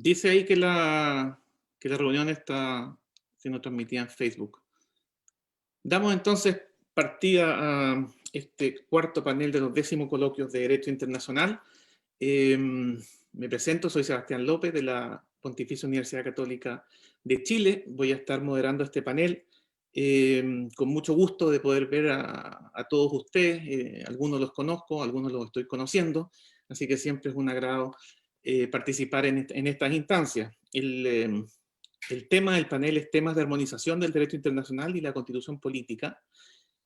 Dice ahí que la reunión está siendo transmitida en Facebook. Damos entonces partida a este cuarto panel de los 10º coloquios de Derecho Internacional. Me presento, soy Sebastián López de la Pontificia Universidad Católica de Chile. Voy a estar moderando este panel con mucho gusto de poder ver a todos ustedes. Algunos los conozco, algunos los estoy conociendo, así que siempre es un agrado participar en estas instancias. El tema del panel es temas de armonización del derecho internacional y la constitución política.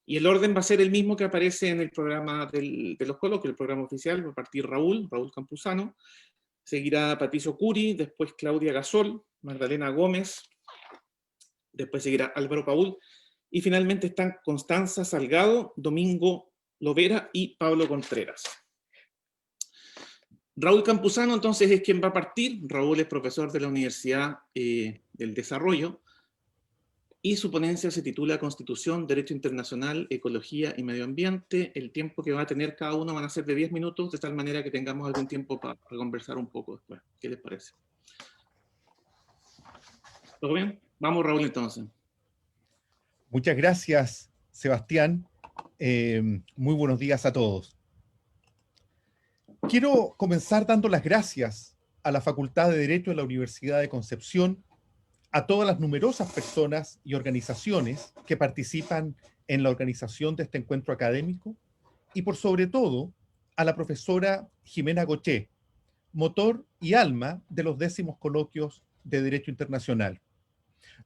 Y el orden va a ser el mismo que aparece en el programa de los coloquios, el programa oficial. Va a partir Raúl Campuzano, seguirá Patricio Curi, después Claudia Gasol, Magdalena Gómez, después seguirá Álvaro Paul, y finalmente están Constanza Salgado, Domingo Lovera y Pablo Contreras. Raúl Campuzano entonces es quien va a partir. Raúl es profesor de la Universidad del Desarrollo y su ponencia se titula Constitución, Derecho Internacional, Ecología y Medio Ambiente. El tiempo que va a tener cada uno van a ser de 10 minutos, de tal manera que tengamos algún tiempo para conversar un poco después. ¿Qué les parece? ¿Todo bien? Vamos, Raúl, entonces. Muchas gracias, Sebastián. Muy buenos días a todos. Quiero comenzar dando las gracias a la Facultad de Derecho de la Universidad de Concepción, a todas las numerosas personas y organizaciones que participan en la organización de este encuentro académico y por sobre todo a la profesora Jimena Goché, motor y alma de los 10º coloquios de Derecho Internacional.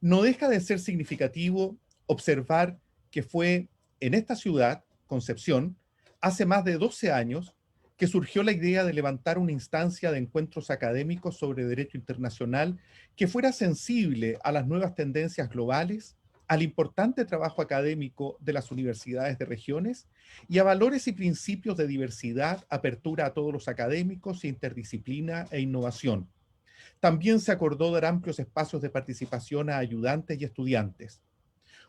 No deja de ser significativo observar que fue en esta ciudad, Concepción, hace más de 12 años, que surgió la idea de levantar una instancia de encuentros académicos sobre derecho internacional que fuera sensible a las nuevas tendencias globales, al importante trabajo académico de las universidades de regiones y a valores y principios de diversidad, apertura a todos los académicos, interdisciplina e innovación. También se acordó dar amplios espacios de participación a ayudantes y estudiantes.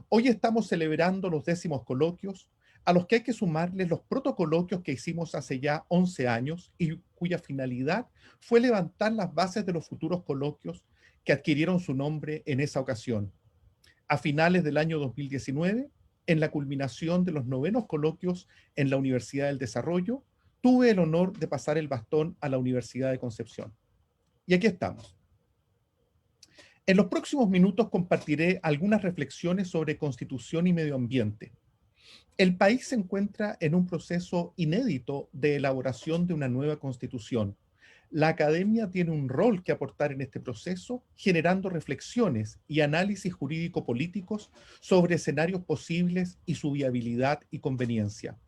Hoy estamos celebrando los 10º coloquios, a los que hay que sumarles los protocoloquios que hicimos hace ya 11 años y cuya finalidad fue levantar las bases de los futuros coloquios que adquirieron su nombre en esa ocasión. A finales del año 2019, en la culminación de los 9º coloquios en la Universidad del Desarrollo, tuve el honor de pasar el bastón a la Universidad de Concepción. Y aquí estamos. En los próximos minutos compartiré algunas reflexiones sobre constitución y medio ambiente. El país se encuentra en un proceso inédito de elaboración de una nueva constitución. La academia tiene un rol que aportar en este proceso, generando reflexiones y análisis jurídico-políticos sobre escenarios posibles y su viabilidad y conveniencia.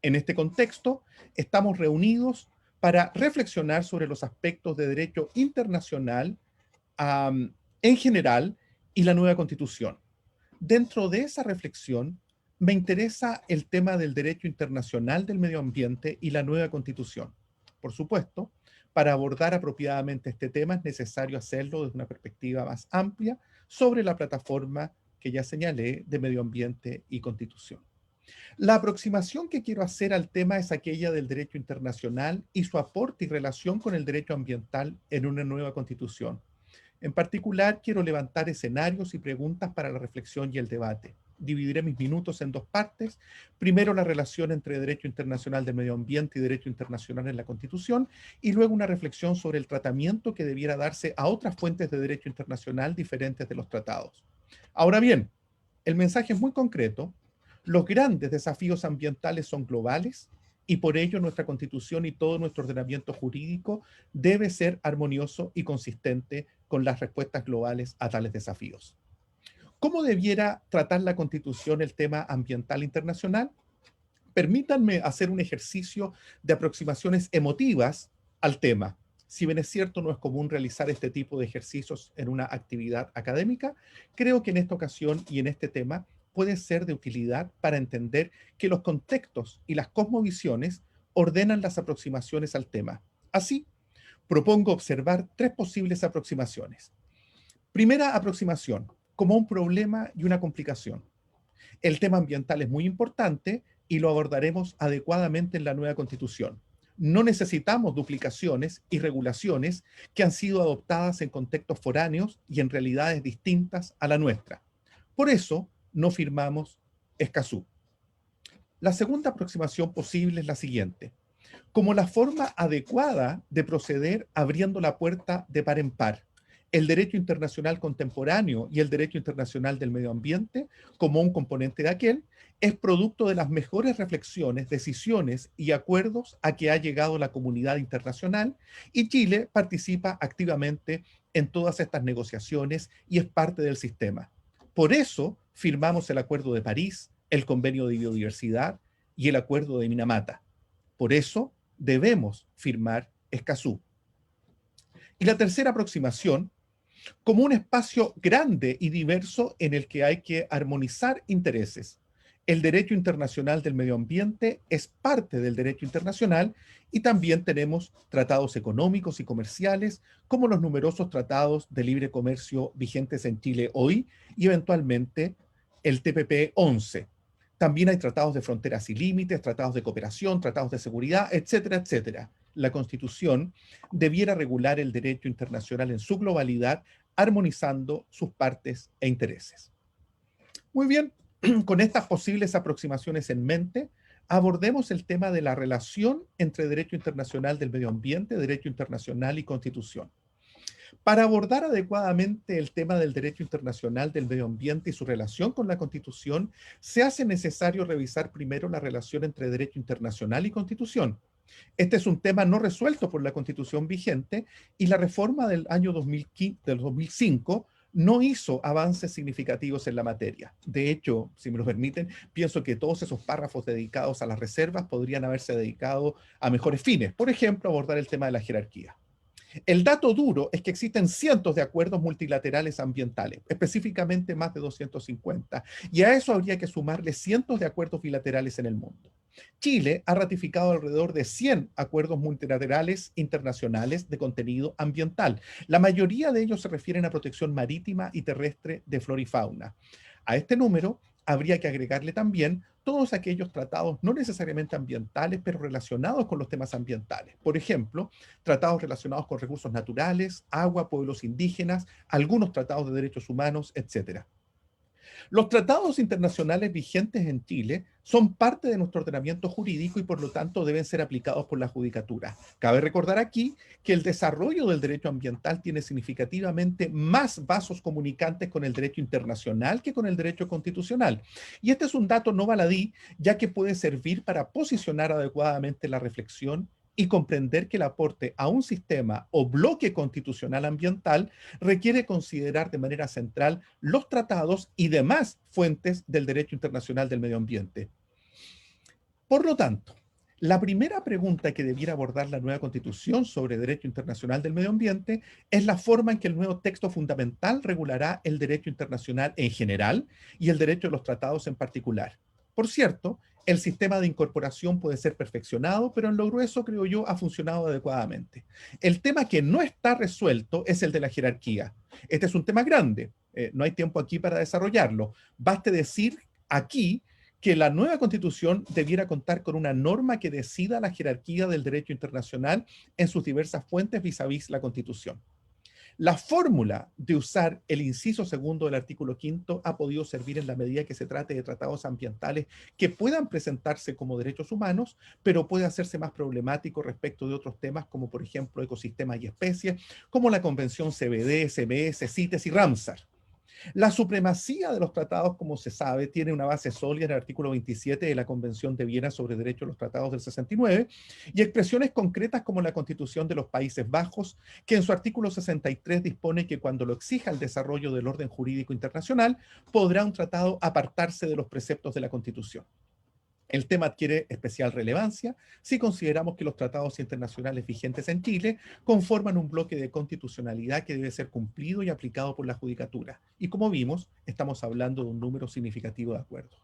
En este contexto, estamos reunidos para reflexionar sobre los aspectos de derecho internacional en general y la nueva constitución. Dentro de esa reflexión, me interesa el tema del derecho internacional del medio ambiente y la nueva constitución. Por supuesto, para abordar apropiadamente este tema es necesario hacerlo desde una perspectiva más amplia sobre la plataforma que ya señalé de medio ambiente y constitución. La aproximación que quiero hacer al tema es aquella del derecho internacional y su aporte y relación con el derecho ambiental en una nueva constitución. En particular, quiero levantar escenarios y preguntas para la reflexión y el debate. Dividiré mis minutos en dos partes. Primero, la relación entre derecho internacional del medio ambiente y derecho internacional en la Constitución, y luego una reflexión sobre el tratamiento que debiera darse a otras fuentes de derecho internacional diferentes de los tratados. Ahora bien, el mensaje es muy concreto. Los grandes desafíos ambientales son globales y por ello nuestra Constitución y todo nuestro ordenamiento jurídico debe ser armonioso y consistente con las respuestas globales a tales desafíos. ¿Cómo debiera tratar la Constitución el tema ambiental internacional? Permítanme hacer un ejercicio de aproximaciones emotivas al tema. Si bien es cierto, no es común realizar este tipo de ejercicios en una actividad académica, creo que en esta ocasión y en este tema puede ser de utilidad para entender que los contextos y las cosmovisiones ordenan las aproximaciones al tema. Así, propongo observar tres posibles aproximaciones. Primera aproximación, como un problema y una complicación. El tema ambiental es muy importante y lo abordaremos adecuadamente en la nueva Constitución. No necesitamos duplicaciones y regulaciones que han sido adoptadas en contextos foráneos y en realidades distintas a la nuestra. Por eso no firmamos Escazú. La segunda aproximación posible es la siguiente. Como la forma adecuada de proceder abriendo la puerta de par en par, el derecho internacional contemporáneo y el derecho internacional del medio ambiente, como un componente de aquel, es producto de las mejores reflexiones, decisiones y acuerdos a que ha llegado la comunidad internacional, y Chile participa activamente en todas estas negociaciones y es parte del sistema. Por eso firmamos el Acuerdo de París, el Convenio de Biodiversidad y el Acuerdo de Minamata. Por eso debemos firmar Escazú. Y la tercera aproximación, como un espacio grande y diverso en el que hay que armonizar intereses. El derecho internacional del medio ambiente es parte del derecho internacional y también tenemos tratados económicos y comerciales, como los numerosos tratados de libre comercio vigentes en Chile hoy y eventualmente el TPP-11. También hay tratados de fronteras y límites, tratados de cooperación, tratados de seguridad, etcétera, etcétera. La Constitución debiera regular el derecho internacional en su globalidad, armonizando sus partes e intereses. Muy bien, con estas posibles aproximaciones en mente, abordemos el tema de la relación entre derecho internacional del medio ambiente, derecho internacional y Constitución. Para abordar adecuadamente el tema del derecho internacional del medio ambiente y su relación con la Constitución, se hace necesario revisar primero la relación entre derecho internacional y Constitución. Este es un tema no resuelto por la Constitución vigente y la reforma del año 2005 no hizo avances significativos en la materia. De hecho, si me lo permiten, pienso que todos esos párrafos dedicados a las reservas podrían haberse dedicado a mejores fines. Por ejemplo, abordar el tema de la jerarquía. El dato duro es que existen cientos de acuerdos multilaterales ambientales, específicamente más de 250, y a eso habría que sumarle cientos de acuerdos bilaterales en el mundo. Chile ha ratificado alrededor de 100 acuerdos multilaterales internacionales de contenido ambiental. La mayoría de ellos se refieren a protección marítima y terrestre de flora y fauna. A este número habría que agregarle también todos aquellos tratados no necesariamente ambientales, pero relacionados con los temas ambientales. Por ejemplo, tratados relacionados con recursos naturales, agua, pueblos indígenas, algunos tratados de derechos humanos, etc. Los tratados internacionales vigentes en Chile son parte de nuestro ordenamiento jurídico y por lo tanto deben ser aplicados por la judicatura. Cabe recordar aquí que el desarrollo del derecho ambiental tiene significativamente más vasos comunicantes con el derecho internacional que con el derecho constitucional. Y este es un dato no baladí, ya que puede servir para posicionar adecuadamente la reflexión y comprender que el aporte a un sistema o bloque constitucional ambiental requiere considerar de manera central los tratados y demás fuentes del derecho internacional del medio ambiente. Por lo tanto, la primera pregunta que debiera abordar la nueva Constitución sobre derecho internacional del medio ambiente es la forma en que el nuevo texto fundamental regulará el derecho internacional en general y el derecho de los tratados en particular. Por cierto, el sistema de incorporación puede ser perfeccionado, pero en lo grueso, creo yo, ha funcionado adecuadamente. El tema que no está resuelto es el de la jerarquía. Este es un tema grande, no hay tiempo aquí para desarrollarlo. Baste decir aquí que la nueva Constitución debiera contar con una norma que decida la jerarquía del derecho internacional en sus diversas fuentes vis-a-vis la Constitución. La fórmula de usar el inciso segundo del artículo quinto ha podido servir en la medida que se trate de tratados ambientales que puedan presentarse como derechos humanos, pero puede hacerse más problemático respecto de otros temas como por ejemplo ecosistemas y especies, como la Convención CBD, CBS, CITES y Ramsar. La supremacía de los tratados, como se sabe, tiene una base sólida en el artículo 27 de la Convención de Viena sobre Derechos de los Tratados del 69 y expresiones concretas como la Constitución de los Países Bajos, que en su artículo 63 dispone que cuando lo exija el desarrollo del orden jurídico internacional, podrá un tratado apartarse de los preceptos de la Constitución. El tema adquiere especial relevancia si consideramos que los tratados internacionales vigentes en Chile conforman un bloque de constitucionalidad que debe ser cumplido y aplicado por la judicatura. Y como vimos, estamos hablando de un número significativo de acuerdos.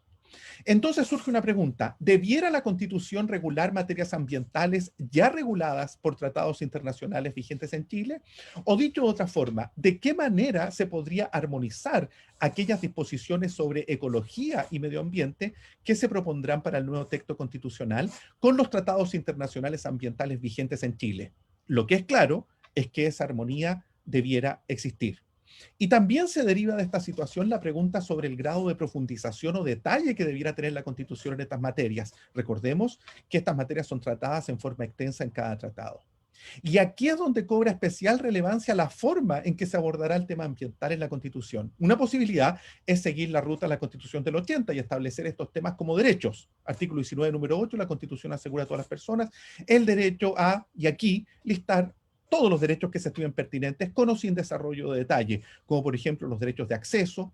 Entonces surge una pregunta: ¿debiera la Constitución regular materias ambientales ya reguladas por tratados internacionales vigentes en Chile? O dicho de otra forma, ¿de qué manera se podría armonizar aquellas disposiciones sobre ecología y medio ambiente que se propondrán para el nuevo texto constitucional con los tratados internacionales ambientales vigentes en Chile? Lo que es claro es que esa armonía debiera existir. Y también se deriva de esta situación la pregunta sobre el grado de profundización o detalle que debiera tener la Constitución en estas materias. Recordemos que estas materias son tratadas en forma extensa en cada tratado. Y aquí es donde cobra especial relevancia la forma en que se abordará el tema ambiental en la Constitución. Una posibilidad es seguir la ruta de la Constitución del 80 y establecer estos temas como derechos. Artículo 19, número 8, la Constitución asegura a todas las personas el derecho a, y aquí, listar todos los derechos que se estimen pertinentes con o sin desarrollo de detalle, como por ejemplo los derechos de acceso.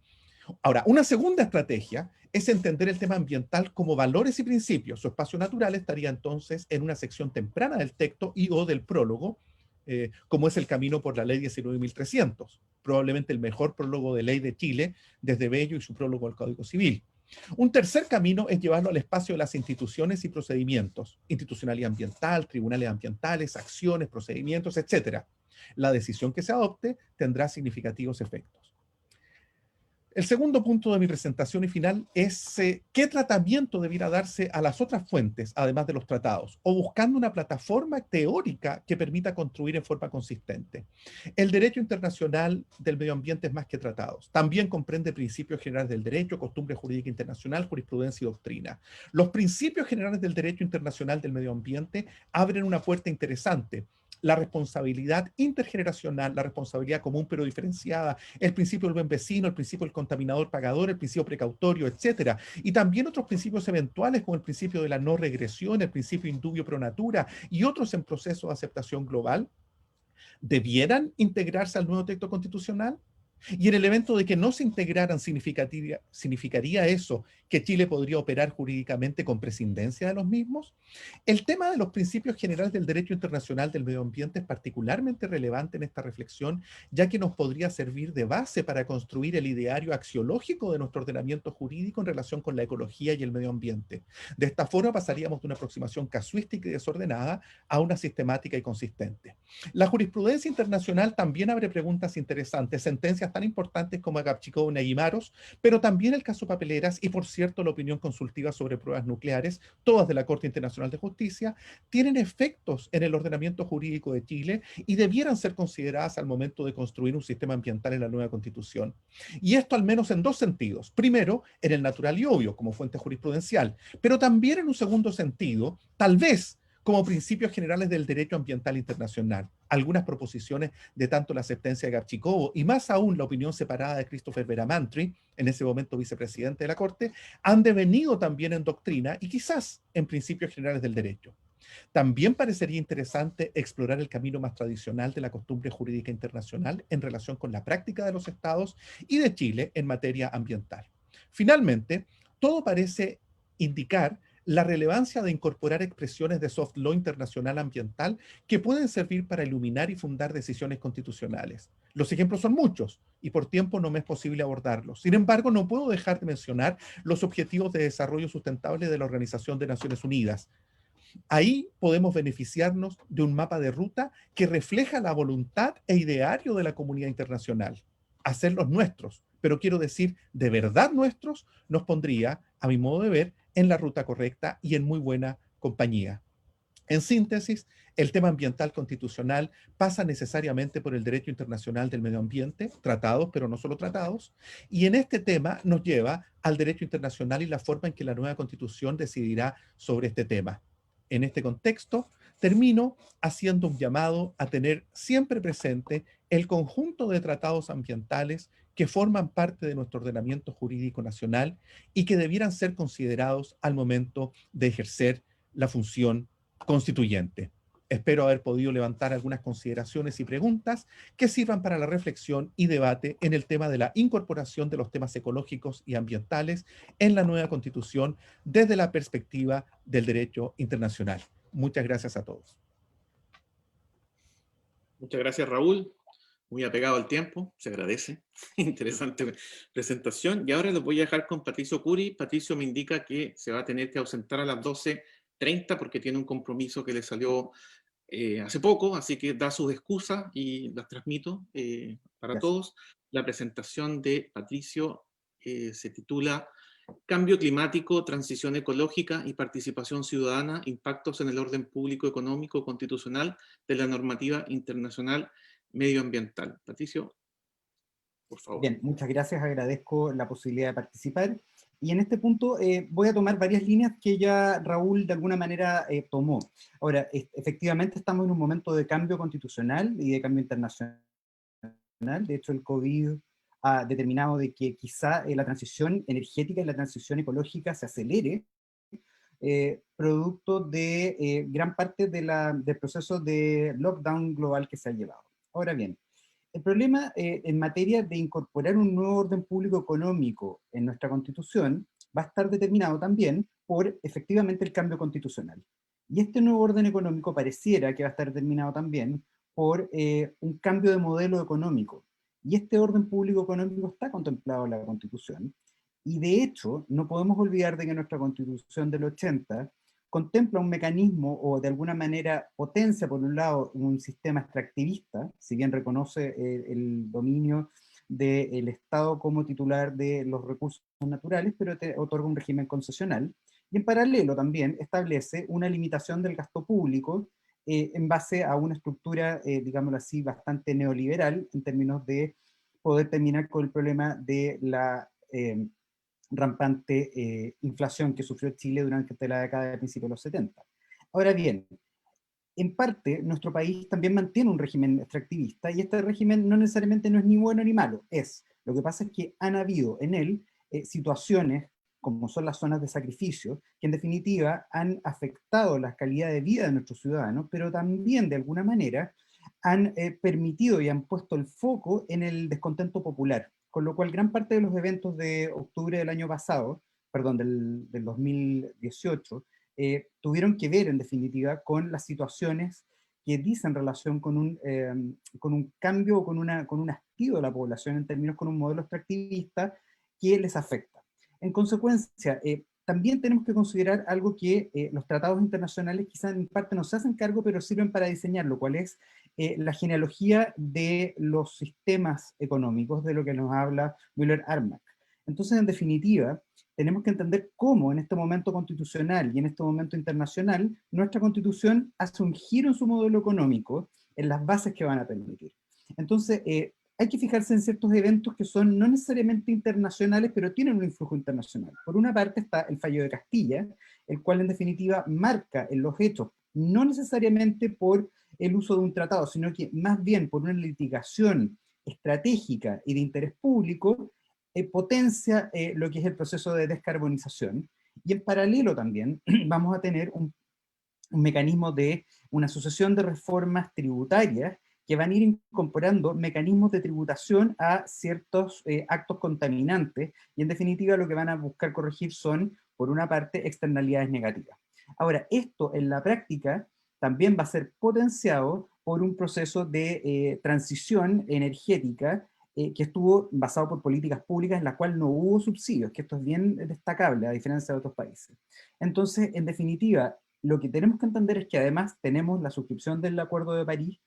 Ahora, una segunda estrategia es entender el tema ambiental como valores y principios. Su espacio natural estaría entonces en una sección temprana del texto y o del prólogo, como es el camino por la ley 19.300, probablemente el mejor prólogo de ley de Chile desde Bello y su prólogo al Código Civil. Un tercer camino es llevarlo al espacio de las instituciones y procedimientos, institucionalidad ambiental, tribunales ambientales, acciones, procedimientos, etc. La decisión que se adopte tendrá significativos efectos. El segundo punto de mi presentación y final es qué tratamiento debiera darse a las otras fuentes, además de los tratados, o buscando una plataforma teórica que permita construir en forma consistente. El derecho internacional del medio ambiente es más que tratados. También comprende principios generales del derecho, costumbre jurídica internacional, jurisprudencia y doctrina. Los principios generales del derecho internacional del medio ambiente abren una puerta interesante: la responsabilidad intergeneracional, la responsabilidad común pero diferenciada, el principio del buen vecino, el principio del contaminador pagador, el principio precautorio, etcétera. Y también otros principios eventuales como el principio de la no regresión, el principio indubio pro natura y otros en proceso de aceptación global, ¿debieran integrarse al nuevo texto constitucional? Y en el evento de que no se integraran, ¿significaría eso que Chile podría operar jurídicamente con prescindencia de los mismos? El tema de los principios generales del derecho internacional del medio ambiente es particularmente relevante en esta reflexión, ya que nos podría servir de base para construir el ideario axiológico de nuestro ordenamiento jurídico en relación con la ecología y el medio ambiente. De esta forma pasaríamos de una aproximación casuística y desordenada a una sistemática y consistente. La jurisprudencia internacional también abre preguntas interesantes, sentencias tan importantes como Agapchikov y Neguimaros, pero también el caso Papeleras y, por cierto, la opinión consultiva sobre pruebas nucleares, todas de la Corte Internacional de Justicia, tienen efectos en el ordenamiento jurídico de Chile y debieran ser consideradas al momento de construir un sistema ambiental en la nueva Constitución. Y esto al menos en dos sentidos. Primero, en el natural y obvio, como fuente jurisprudencial, pero también en un segundo sentido, tal vez como principios generales del derecho ambiental internacional. Algunas proposiciones de tanto la sentencia de Gapchikovo y más aún la opinión separada de Christopher Veramantri, en ese momento vicepresidente de la Corte, han devenido también en doctrina y quizás en principios generales del derecho. También parecería interesante explorar el camino más tradicional de la costumbre jurídica internacional en relación con la práctica de los estados y de Chile en materia ambiental. Finalmente, todo parece indicar la relevancia de incorporar expresiones de soft law internacional ambiental que pueden servir para iluminar y fundar decisiones constitucionales. Los ejemplos son muchos y por tiempo no me es posible abordarlos. Sin embargo, no puedo dejar de mencionar los Objetivos de Desarrollo Sustentable de la Organización de Naciones Unidas. Ahí podemos beneficiarnos de un mapa de ruta que refleja la voluntad e ideario de la comunidad internacional. Hacerlos nuestros, pero quiero decir, de verdad nuestros, nos pondría, a mi modo de ver, en la ruta correcta y en muy buena compañía. En síntesis, el tema ambiental constitucional pasa necesariamente por el derecho internacional del medio ambiente, tratados, pero no solo tratados, y en este tema nos lleva al derecho internacional y la forma en que la nueva constitución decidirá sobre este tema. En este contexto, termino haciendo un llamado a tener siempre presente el conjunto de tratados ambientales que forman parte de nuestro ordenamiento jurídico nacional y que debieran ser considerados al momento de ejercer la función constituyente. Espero haber podido levantar algunas consideraciones y preguntas que sirvan para la reflexión y debate en el tema de la incorporación de los temas ecológicos y ambientales en la nueva Constitución desde la perspectiva del derecho internacional. Muchas gracias a todos. Muchas gracias, Raúl. muy apegado al tiempo, se agradece. Interesante presentación. Y ahora los voy a dejar con Patricio Curi. Patricio me indica que se va a tener que ausentar a las 12:30 porque tiene un compromiso que le salió hace poco, así que da sus excusas y las transmito para Gracias. todos. La presentación de Patricio se titula Cambio climático, transición ecológica y participación ciudadana, impactos en el orden público, económico, constitucional de la normativa internacional medioambiental. Patricio, por favor. Bien, muchas gracias, agradezco la posibilidad de participar. Y en este punto voy a tomar varias líneas que ya Raúl de alguna manera tomó. Ahora, efectivamente estamos en un momento de cambio constitucional y de cambio internacional. De hecho, el COVID ha determinado de que quizá la transición energética y la transición ecológica se acelere, producto de gran parte del proceso de lockdown global que se ha llevado. Ahora bien, el problema en materia de incorporar un nuevo orden público económico en nuestra Constitución va a estar determinado también por efectivamente el cambio constitucional. Y este nuevo orden económico pareciera que va a estar determinado también por un cambio de modelo económico. Y este orden público económico está contemplado en la Constitución. Y de hecho, no podemos olvidar de que nuestra Constitución del 80 contempla un mecanismo o de alguna manera potencia, por un lado, un sistema extractivista, si bien reconoce el dominio del Estado como titular de los recursos naturales, pero te otorga un régimen concesional, y en paralelo también establece una limitación del gasto público en base a una estructura, digámoslo así, bastante neoliberal en términos de poder terminar con el problema de la rampante inflación que sufrió Chile durante la década de principios de los 70. Ahora bien, en parte, nuestro país también mantiene un régimen extractivista, y este régimen no necesariamente no es ni bueno ni malo, lo que pasa es que han habido en él situaciones, como son las zonas de sacrificio, que en definitiva han afectado la calidad de vida de nuestros ciudadanos, pero también de alguna manera han permitido y han puesto el foco en el descontento popular, con lo cual gran parte de los eventos de octubre del año pasado, perdón, del 2018, tuvieron que ver en definitiva con las situaciones que dicen relación con un cambio, con un hastío de la población en términos con un modelo extractivista que les afecta. En consecuencia, también tenemos que considerar algo que los tratados internacionales quizás en parte no se hacen cargo, pero sirven para diseñarlo, cual es la genealogía de los sistemas económicos, de lo que nos habla Müller-Armack. Entonces, en definitiva, tenemos que entender cómo en este momento constitucional y en este momento internacional, nuestra Constitución hace un giro en su modelo económico, en las bases que van a permitir. Entonces, hay que fijarse en ciertos eventos que son no necesariamente internacionales, pero tienen un influjo internacional. Por una parte está el fallo de Castilla, el cual en definitiva marca en los hechos, no necesariamente por el uso de un tratado, sino que más bien por una litigación estratégica y de interés público, potencia lo que es el proceso de descarbonización. Y en paralelo también vamos a tener un mecanismo de una sucesión de reformas tributarias que van a ir incorporando mecanismos de tributación a ciertos actos contaminantes, y en definitiva lo que van a buscar corregir son, por una parte, externalidades negativas. Ahora, esto en la práctica también va a ser potenciado por un proceso de transición energética que estuvo basado por políticas públicas en la cual no hubo subsidios, que esto es bien destacable a diferencia de otros países. Entonces, en definitiva, lo que tenemos que entender es que además tenemos la suscripción del Acuerdo de París,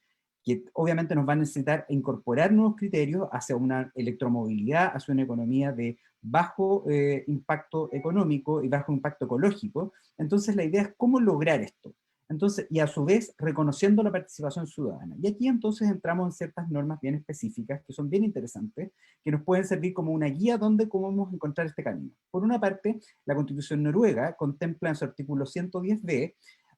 que obviamente nos va a necesitar incorporar nuevos criterios hacia una electromovilidad, hacia una economía de bajo impacto económico y bajo impacto ecológico. Entonces la idea es cómo lograr esto. Entonces, y a su vez reconociendo la participación ciudadana. Y aquí entonces entramos en ciertas normas bien específicas que son bien interesantes, que nos pueden servir como una guía donde cómo vamos a encontrar este camino. Por una parte, la Constitución noruega contempla en su artículo 110b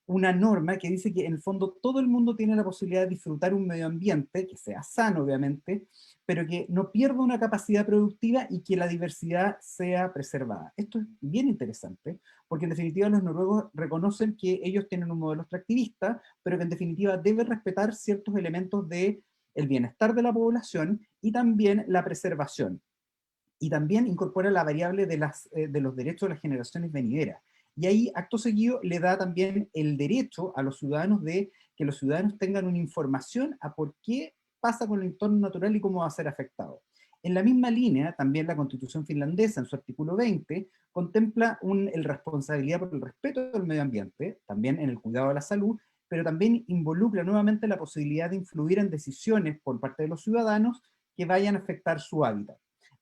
una norma que dice que en el fondo todo el mundo tiene la posibilidad de disfrutar un medio ambiente que sea sano, obviamente, pero que no pierda una capacidad productiva y que la diversidad sea preservada. Esto es bien interesante, porque en definitiva los noruegos reconocen que ellos tienen un modelo extractivista, pero que en definitiva debe respetar ciertos elementos de el bienestar de la población y también la preservación. Y también incorpora la variable de los derechos de las generaciones venideras. Y ahí, acto seguido, le da también el derecho a los ciudadanos de que los ciudadanos tengan una información a por qué pasa con el entorno natural y cómo va a ser afectado. En la misma línea, también la Constitución finlandesa, en su artículo 20, contempla el responsabilidad por el respeto del medio ambiente, también en el cuidado de la salud, pero también involucra nuevamente la posibilidad de influir en decisiones por parte de los ciudadanos que vayan a afectar su hábitat.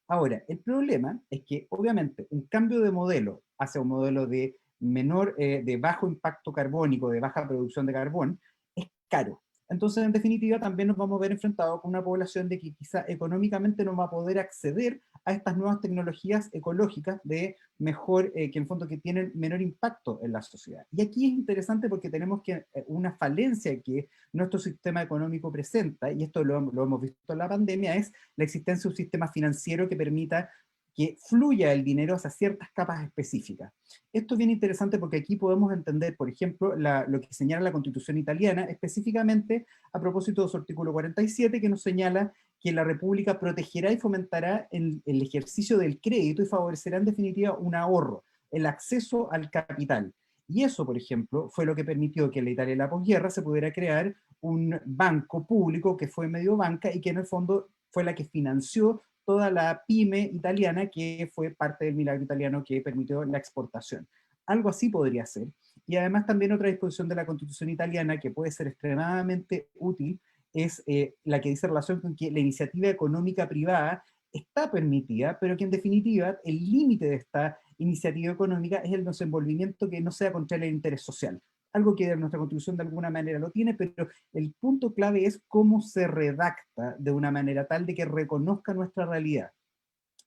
Ahora, el problema es que obviamente un cambio de modelo hacia un modelo de de bajo impacto carbónico, de baja producción de carbón, es caro. Entonces, en definitiva, también nos vamos a ver enfrentados con una población de que quizá económicamente no va a poder acceder a estas nuevas tecnologías ecológicas de mejor, que en fondo que tienen menor impacto en la sociedad. Y aquí es interesante porque tenemos que una falencia que nuestro sistema económico presenta, y esto lo hemos visto en la pandemia, es la existencia de un sistema financiero que permita que fluya el dinero hacia ciertas capas específicas. Esto es bien interesante porque aquí podemos entender, por ejemplo, lo que señala la Constitución italiana, específicamente a propósito de su artículo 47, que nos señala que la República protegerá y fomentará el ejercicio del crédito y favorecerá en definitiva un ahorro, el acceso al capital. Y eso, por ejemplo, fue lo que permitió que en la Italia de la posguerra se pudiera crear un banco público que fue Mediobanca y que en el fondo fue la que financió toda la pyme italiana que fue parte del milagro italiano que permitió la exportación. Algo así podría ser. Y además también otra disposición de la Constitución italiana que puede ser extremadamente útil es la que dice relación con que la iniciativa económica privada está permitida, pero que en definitiva el límite de esta iniciativa económica es el desenvolvimiento que no sea contra el interés social. Algo que nuestra Constitución de alguna manera lo tiene, pero el punto clave es cómo se redacta de una manera tal de que reconozca nuestra realidad.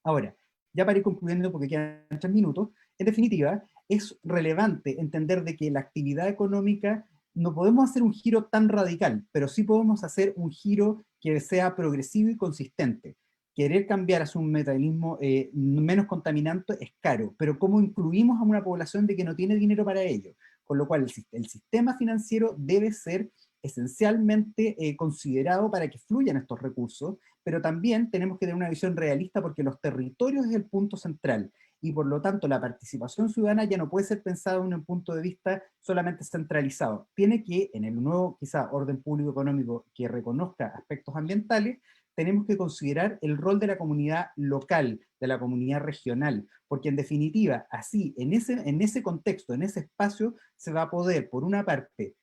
Ahora, ya para ir concluyendo, porque quedan 3 minutos, en definitiva, es relevante entender de que la actividad económica no podemos hacer un giro tan radical, pero sí podemos hacer un giro que sea progresivo y consistente. Querer cambiar hacia un metabolismo menos contaminante es caro, pero ¿cómo incluimos a una población de que no tiene dinero para ello? Con lo cual el sistema financiero debe ser esencialmente considerado para que fluyan estos recursos, pero también tenemos que tener una visión realista porque los territorios es el punto central y por lo tanto la participación ciudadana ya no puede ser pensada en un punto de vista solamente centralizado. Tiene que, en el nuevo quizá orden público económico que reconozca aspectos ambientales, tenemos que considerar el rol de la comunidad local, de la comunidad regional, porque en definitiva, así, en ese contexto, en ese espacio, se va a poder, por una parte,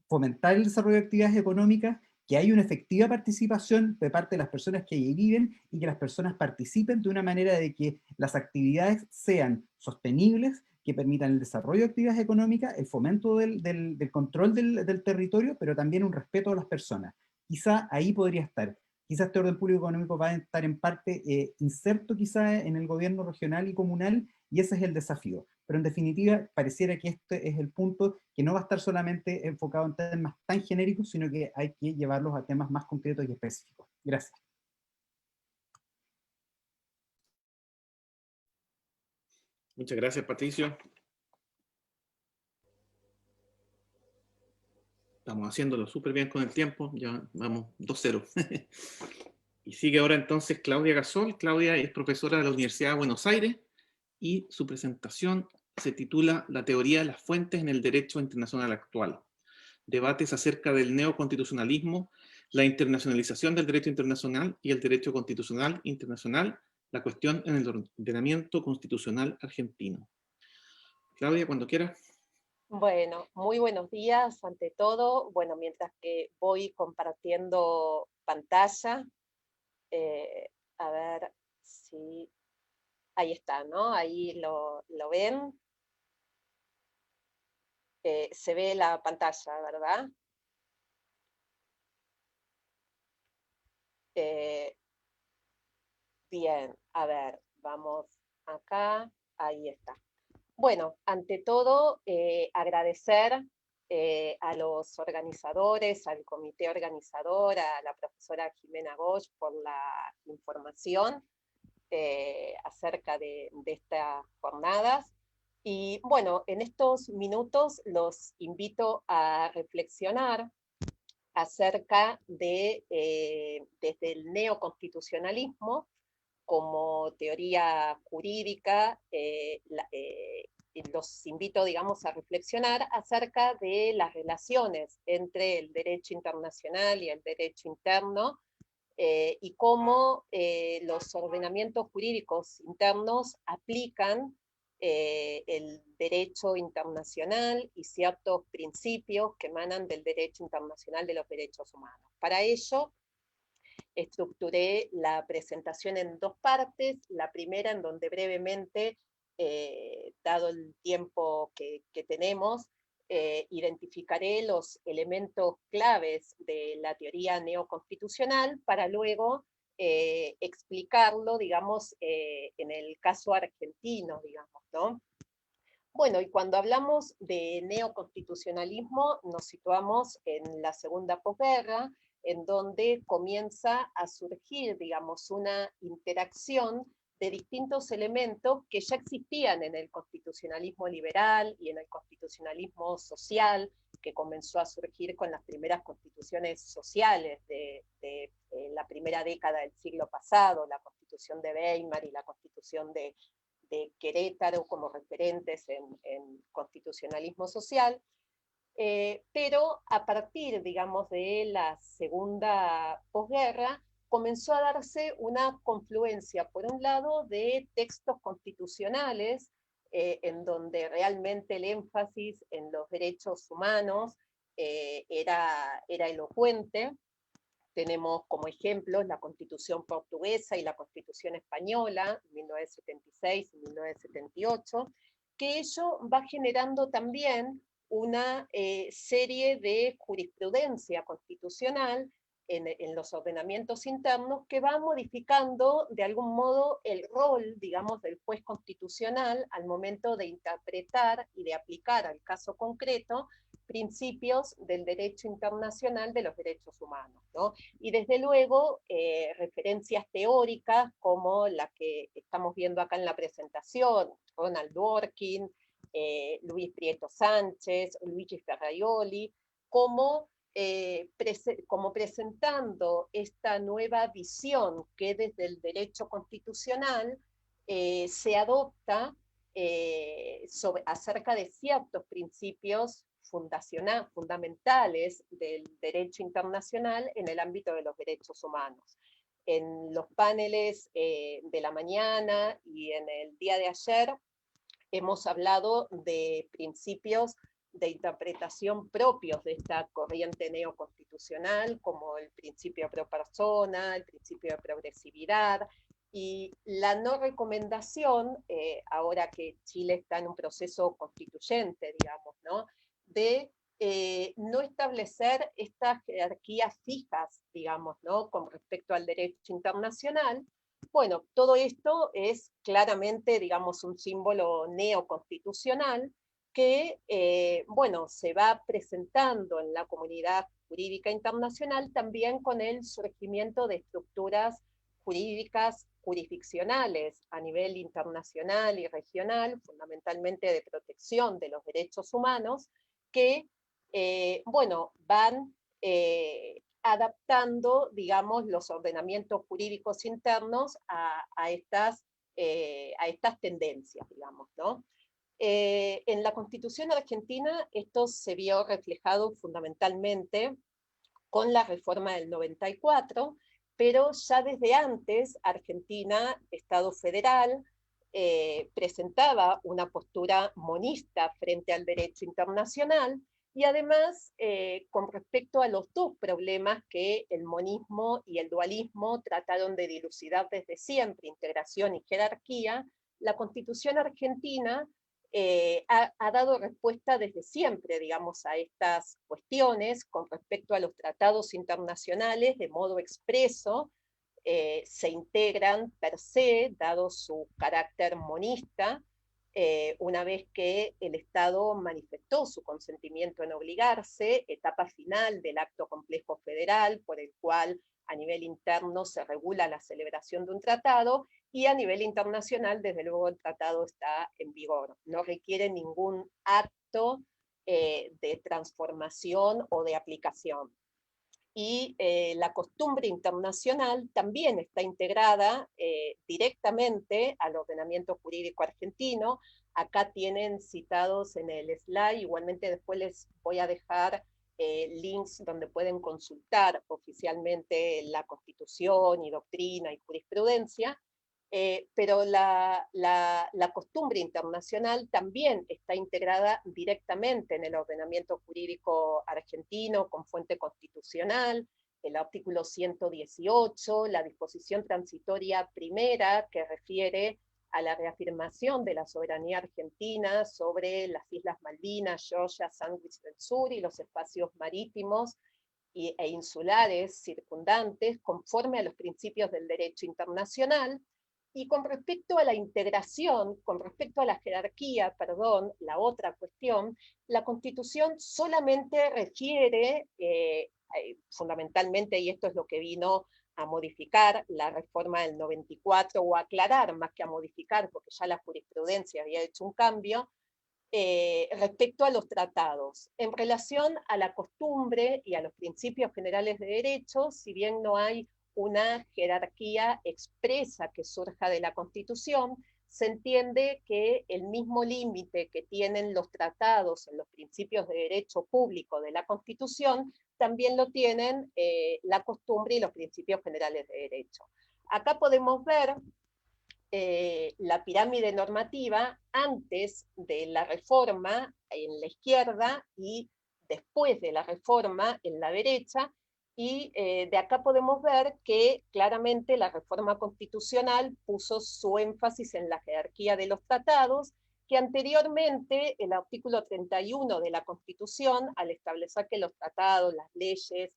fomentar el desarrollo de actividades económicas, que haya una efectiva participación de parte de las personas que allí viven y que las personas participen de una manera de que las actividades sean sostenibles, que permitan el desarrollo de actividades económicas, el fomento del control del territorio, pero también un respeto a las personas. Quizá ahí podría estar. Quizá este orden público económico va a estar en parte inserto quizá en el gobierno regional y comunal, y ese es el desafío. Pero en definitiva, pareciera que este es el punto que no va a estar solamente enfocado en temas tan genéricos, sino que hay que llevarlos a temas más concretos y específicos. Gracias. Muchas gracias, Patricio. Estamos haciéndolo súper bien con el tiempo, ya vamos 2-0. Y sigue ahora entonces Claudia Gasol. Claudia es profesora de la Universidad de Buenos Aires y su presentación se titula La teoría de las fuentes en el derecho internacional actual. Debates acerca del neoconstitucionalismo, la internacionalización del derecho internacional y el derecho constitucional internacional, la cuestión en el ordenamiento constitucional argentino. Claudia, cuando quieras. Bueno, muy buenos días ante todo. Bueno, mientras que voy compartiendo pantalla, a ver si... Ahí está, ¿no? Ahí lo ven. Se ve la pantalla, ¿verdad? Bien, a ver, vamos acá. Ahí está. Bueno, ante todo, agradecer a los organizadores, al comité organizador, a la profesora Jimena Gosch por la información acerca de estas jornadas. Y bueno, en estos minutos los invito a reflexionar acerca de, desde el neoconstitucionalismo, como teoría jurídica, los invito, digamos, a reflexionar acerca de las relaciones entre el derecho internacional y el derecho interno y cómo los ordenamientos jurídicos internos aplican el derecho internacional y ciertos principios que emanan del derecho internacional de los derechos humanos. Para ello, estructuré la presentación en dos partes. La primera, en donde brevemente, dado el tiempo que tenemos, identificaré los elementos claves de la teoría neoconstitucional para luego explicarlo, digamos, en el caso argentino, digamos, ¿no? Bueno, y cuando hablamos de neoconstitucionalismo, nos situamos en la segunda posguerra, en donde comienza a surgir, digamos, una interacción de distintos elementos que ya existían en el constitucionalismo liberal y en el constitucionalismo social, que comenzó a surgir con las primeras constituciones sociales de la primera década del siglo pasado, la Constitución de Weimar y la Constitución de Querétaro como referentes en constitucionalismo social, pero a partir, digamos, de la segunda posguerra, comenzó a darse una confluencia, por un lado, de textos constitucionales, en donde realmente el énfasis en los derechos humanos era elocuente. Tenemos como ejemplos la Constitución portuguesa y la Constitución española, 1976 y 1978, que ello va generando también una serie de jurisprudencia constitucional en los ordenamientos internos que va modificando de algún modo el rol, digamos, del juez constitucional al momento de interpretar y de aplicar al caso concreto principios del derecho internacional de los derechos humanos, ¿no? Y desde luego referencias teóricas como la que estamos viendo acá en la presentación, Ronald Dworkin, Luis Prieto Sánchez, Luigi Ferraioli, como presentando esta nueva visión que desde el derecho constitucional se adopta acerca de ciertos principios fundamentales del derecho internacional en el ámbito de los derechos humanos. En los paneles de la mañana y en el día de ayer hemos hablado de principios de interpretación propios de esta corriente neoconstitucional, como el principio pro persona, el principio de progresividad, y la no recomendación, ahora que Chile está en un proceso constituyente, digamos, ¿no?, de no establecer estas jerarquías fijas, digamos, ¿no?, con respecto al derecho internacional. Bueno, todo esto es claramente, digamos, un símbolo neoconstitucional que, bueno, se va presentando en la comunidad jurídica internacional también con el surgimiento de estructuras jurídicas jurisdiccionales a nivel internacional y regional, fundamentalmente de protección de los derechos humanos, que, bueno, van adaptando, digamos, los ordenamientos jurídicos internos a estas tendencias, digamos, ¿no? En la Constitución argentina esto se vio reflejado fundamentalmente con la reforma del 94, pero ya desde antes Argentina, Estado federal, presentaba una postura monista frente al derecho internacional, y además, con respecto a los dos problemas que el monismo y el dualismo trataron de dilucidar desde siempre, integración y jerarquía, la Constitución argentina ha dado respuesta desde siempre, digamos, a estas cuestiones con respecto a los tratados internacionales de modo expreso. Se integran per se, dado su carácter monista, una vez que el Estado manifestó su consentimiento en obligarse, etapa final del acto complejo federal, por el cual a nivel interno se regula la celebración de un tratado, y a nivel internacional, desde luego, el tratado está en vigor. No requiere ningún acto de transformación o de aplicación. Y la costumbre internacional también está integrada directamente al ordenamiento jurídico argentino. Acá tienen citados en el slide, igualmente después les voy a dejar links donde pueden consultar oficialmente la Constitución y doctrina y jurisprudencia, pero la costumbre internacional también está integrada directamente en el ordenamiento jurídico argentino con fuente constitucional, el artículo 118, la disposición transitoria primera que refiere a la reafirmación de la soberanía argentina sobre las Islas Malvinas, Georgia, Sandwich del Sur y los espacios marítimos e insulares circundantes, conforme a los principios del derecho internacional. Y con respecto a la integración, con respecto a la jerarquía, perdón, la otra cuestión, la Constitución solamente refiere, fundamentalmente, y esto es lo que vino a modificar la reforma del 94, o a aclarar más que a modificar, porque ya la jurisprudencia había hecho un cambio, respecto a los tratados. En relación a la costumbre y a los principios generales de derecho, si bien no hay una jerarquía expresa que surja de la Constitución, se entiende que el mismo límite que tienen los tratados en los principios de derecho público de la Constitución, también lo tienen la costumbre y los principios generales de derecho. Acá podemos ver la pirámide normativa antes de la reforma en la izquierda y después de la reforma en la derecha, y de acá podemos ver que claramente la reforma constitucional puso su énfasis en la jerarquía de los tratados, que anteriormente el artículo 31 de la Constitución, al establecer que los tratados, las leyes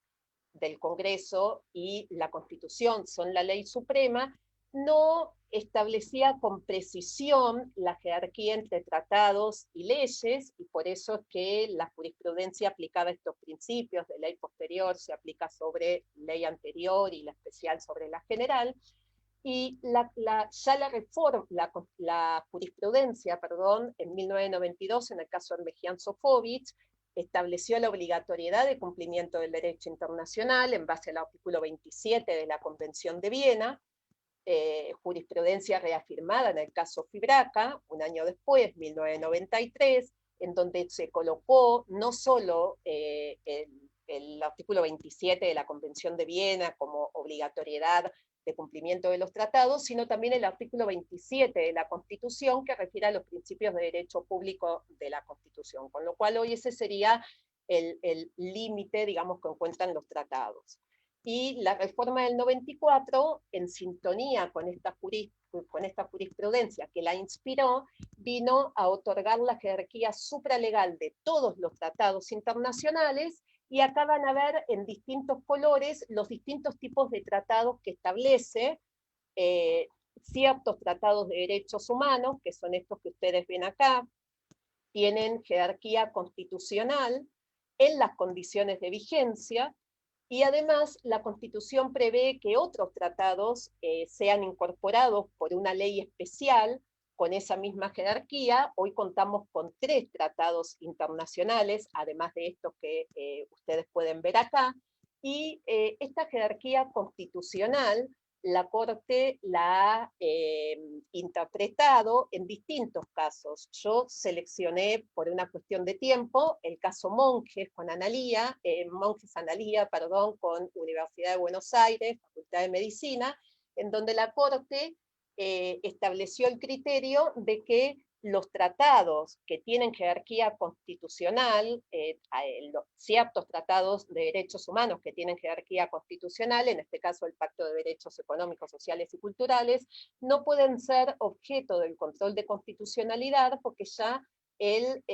del Congreso y la Constitución son la ley suprema, no establecía con precisión la jerarquía entre tratados y leyes, y por eso es que la jurisprudencia aplicaba estos principios de ley posterior, se aplica sobre ley anterior y la especial sobre la general, y la jurisprudencia, perdón, en 1992, en el caso de Mejián Sofovich, estableció la obligatoriedad de cumplimiento del derecho internacional en base al artículo 27 de la Convención de Viena, jurisprudencia reafirmada en el caso Fibraca, un año después, 1993, en donde se colocó no solo el artículo 27 de la Convención de Viena como obligatoriedad de cumplimiento de los tratados, sino también el artículo 27 de la Constitución que refiere a los principios de derecho público de la Constitución, con lo cual hoy ese sería el límite, digamos, que encuentran los tratados. Y la reforma del 94, en sintonía con esta jurisprudencia que la inspiró, vino a otorgar la jerarquía supralegal de todos los tratados internacionales, y acá van a ver en distintos colores los distintos tipos de tratados que establece, ciertos tratados de derechos humanos, que son estos que ustedes ven acá, tienen jerarquía constitucional en las condiciones de vigencia, y además la Constitución prevé que otros tratados sean incorporados por una ley especial con esa misma jerarquía. Hoy contamos con 3 tratados internacionales, además de estos que ustedes pueden ver acá, y esta jerarquía constitucional la Corte la ha interpretado en distintos casos. Yo seleccioné, por una cuestión de tiempo, el caso Monjes con Analía, con Universidad de Buenos Aires, Facultad de Medicina, en donde la Corte estableció el criterio de que los tratados que tienen jerarquía constitucional, ciertos tratados de derechos humanos que tienen jerarquía constitucional, en este caso el Pacto de Derechos Económicos, Sociales y Culturales, no pueden ser objeto del control de constitucionalidad porque ya el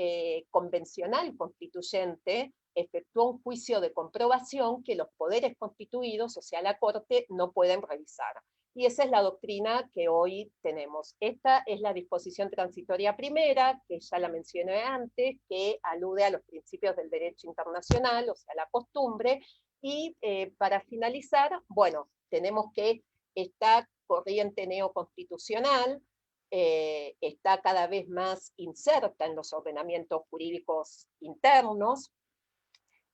convencional constituyente efectuó un juicio de comprobación que los poderes constituidos, o sea, la Corte, no pueden revisar. Y esa es la doctrina que hoy tenemos. Esta es la disposición transitoria primera, que ya la mencioné antes, que alude a los principios del derecho internacional, o sea, la costumbre. Y para finalizar, bueno, tenemos que esta corriente neoconstitucional está cada vez más inserta en los ordenamientos jurídicos internos.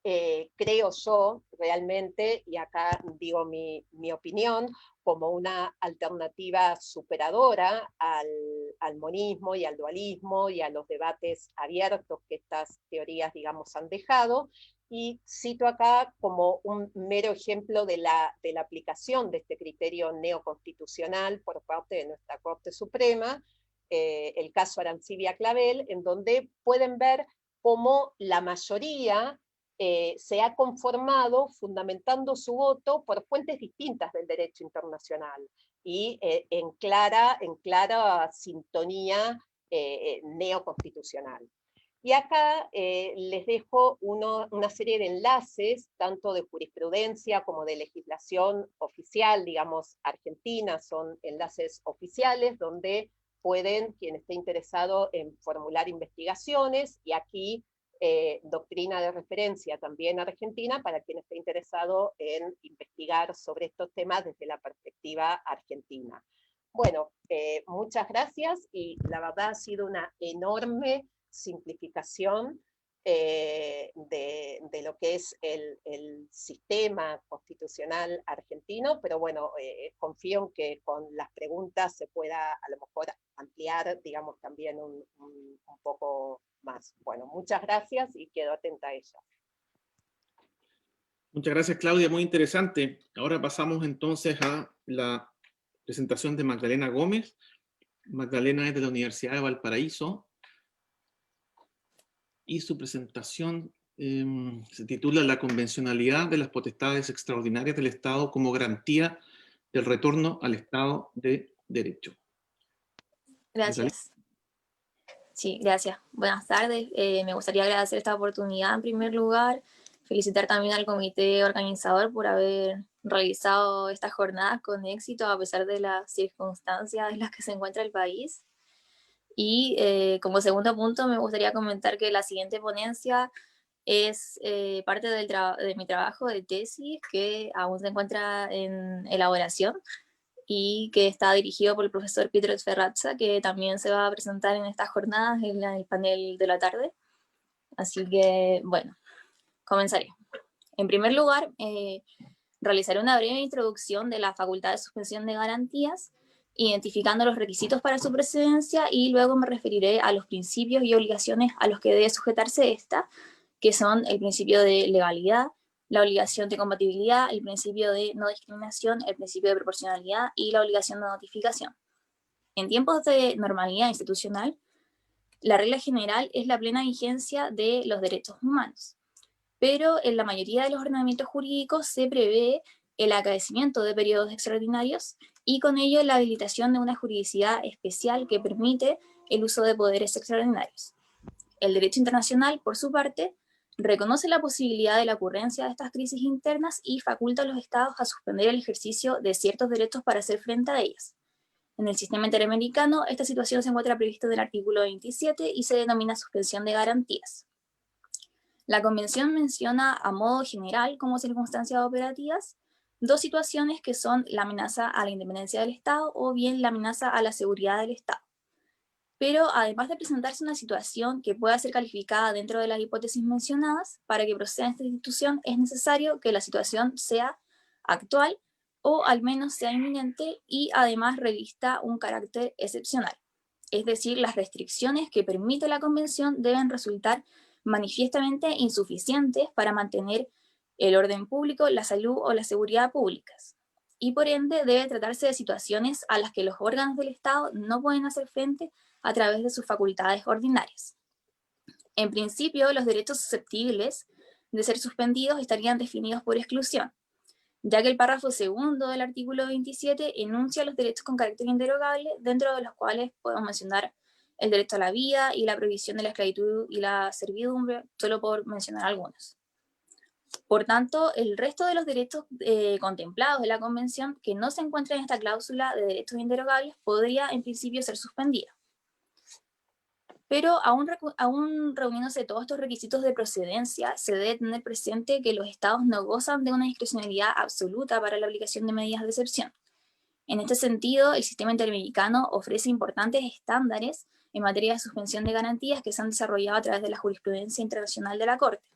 Creo yo realmente, y acá digo mi opinión, como una alternativa superadora al monismo y al dualismo y a los debates abiertos que estas teorías, digamos, han dejado, Y cito acá como un mero ejemplo de la aplicación de este criterio neoconstitucional por parte de nuestra Corte Suprema, el caso Arancibia Clavel, en donde pueden ver cómo la mayoría se ha conformado fundamentando su voto por fuentes distintas del derecho internacional y en clara sintonía neoconstitucional. Y acá les dejo una serie de enlaces, tanto de jurisprudencia como de legislación oficial, digamos, argentina, son enlaces oficiales, donde pueden, quien esté interesado en formular investigaciones, y aquí doctrina de referencia también argentina, para quien esté interesado en investigar sobre estos temas desde la perspectiva argentina. Bueno, muchas gracias, y la verdad ha sido una enorme simplificación de lo que es el sistema constitucional argentino, pero bueno, confío en que con las preguntas se pueda a lo mejor ampliar, digamos, también un poco más. Bueno, muchas gracias y quedo atenta a ella. Muchas gracias, Claudia, muy interesante. Ahora pasamos entonces a la presentación de Magdalena Gómez. Magdalena es de la Universidad de Valparaíso y su presentación se titula La convencionalidad de las potestades extraordinarias del Estado como garantía del retorno al Estado de Derecho. Gracias. Sí, gracias. Buenas tardes. Me gustaría agradecer esta oportunidad en primer lugar, felicitar también al comité organizador por haber realizado estas jornadas con éxito a pesar de las circunstancias en las que se encuentra el país. Y como segundo punto me gustaría comentar que la siguiente ponencia es parte de mi trabajo de tesis que aún se encuentra en elaboración y que está dirigido por el profesor Pietro Ferrazza, que también se va a presentar en estas jornadas en el panel de la tarde. Así que, bueno, comenzaré. En primer lugar, realizaré una breve introducción de la facultad de suspensión de garantías, identificando los requisitos para su procedencia, y luego me referiré a los principios y obligaciones a los que debe sujetarse esta, que son el principio de legalidad, la obligación de compatibilidad, el principio de no discriminación, el principio de proporcionalidad y la obligación de notificación. En tiempos de normalidad institucional, la regla general es la plena vigencia de los derechos humanos, pero en la mayoría de los ordenamientos jurídicos se prevé el acaecimiento de periodos extraordinarios y con ello la habilitación de una juridicidad especial que permite el uso de poderes extraordinarios. El derecho internacional, por su parte, reconoce la posibilidad de la ocurrencia de estas crisis internas y faculta a los estados a suspender el ejercicio de ciertos derechos para hacer frente a ellas. En el sistema interamericano, esta situación se encuentra prevista en el artículo 27 y se denomina suspensión de garantías. La Convención menciona a modo general como circunstancias operativas dos situaciones que son la amenaza a la independencia del Estado o bien la amenaza a la seguridad del Estado. Pero además de presentarse una situación que pueda ser calificada dentro de las hipótesis mencionadas, para que proceda esta institución es necesario que la situación sea actual o al menos sea inminente y además revista un carácter excepcional. Es decir, las restricciones que permite la Convención deben resultar manifiestamente insuficientes para mantener el orden público, la salud o la seguridad públicas. Y por ende debe tratarse de situaciones a las que los órganos del Estado no pueden hacer frente a través de sus facultades ordinarias. En principio, los derechos susceptibles de ser suspendidos estarían definidos por exclusión, ya que el párrafo segundo del artículo 27 enuncia los derechos con carácter inderogable, dentro de los cuales podemos mencionar el derecho a la vida y la prohibición de la esclavitud y la servidumbre, solo por mencionar algunos. Por tanto, el resto de los derechos contemplados de la Convención que no se encuentran en esta cláusula de derechos inderogables podría en principio ser suspendida. Pero aún reuniéndose todos estos requisitos de procedencia, se debe tener presente que los estados no gozan de una discrecionalidad absoluta para la aplicación de medidas de excepción. En este sentido, el sistema interamericano ofrece importantes estándares en materia de suspensión de garantías que se han desarrollado a través de la jurisprudencia internacional de la Corte.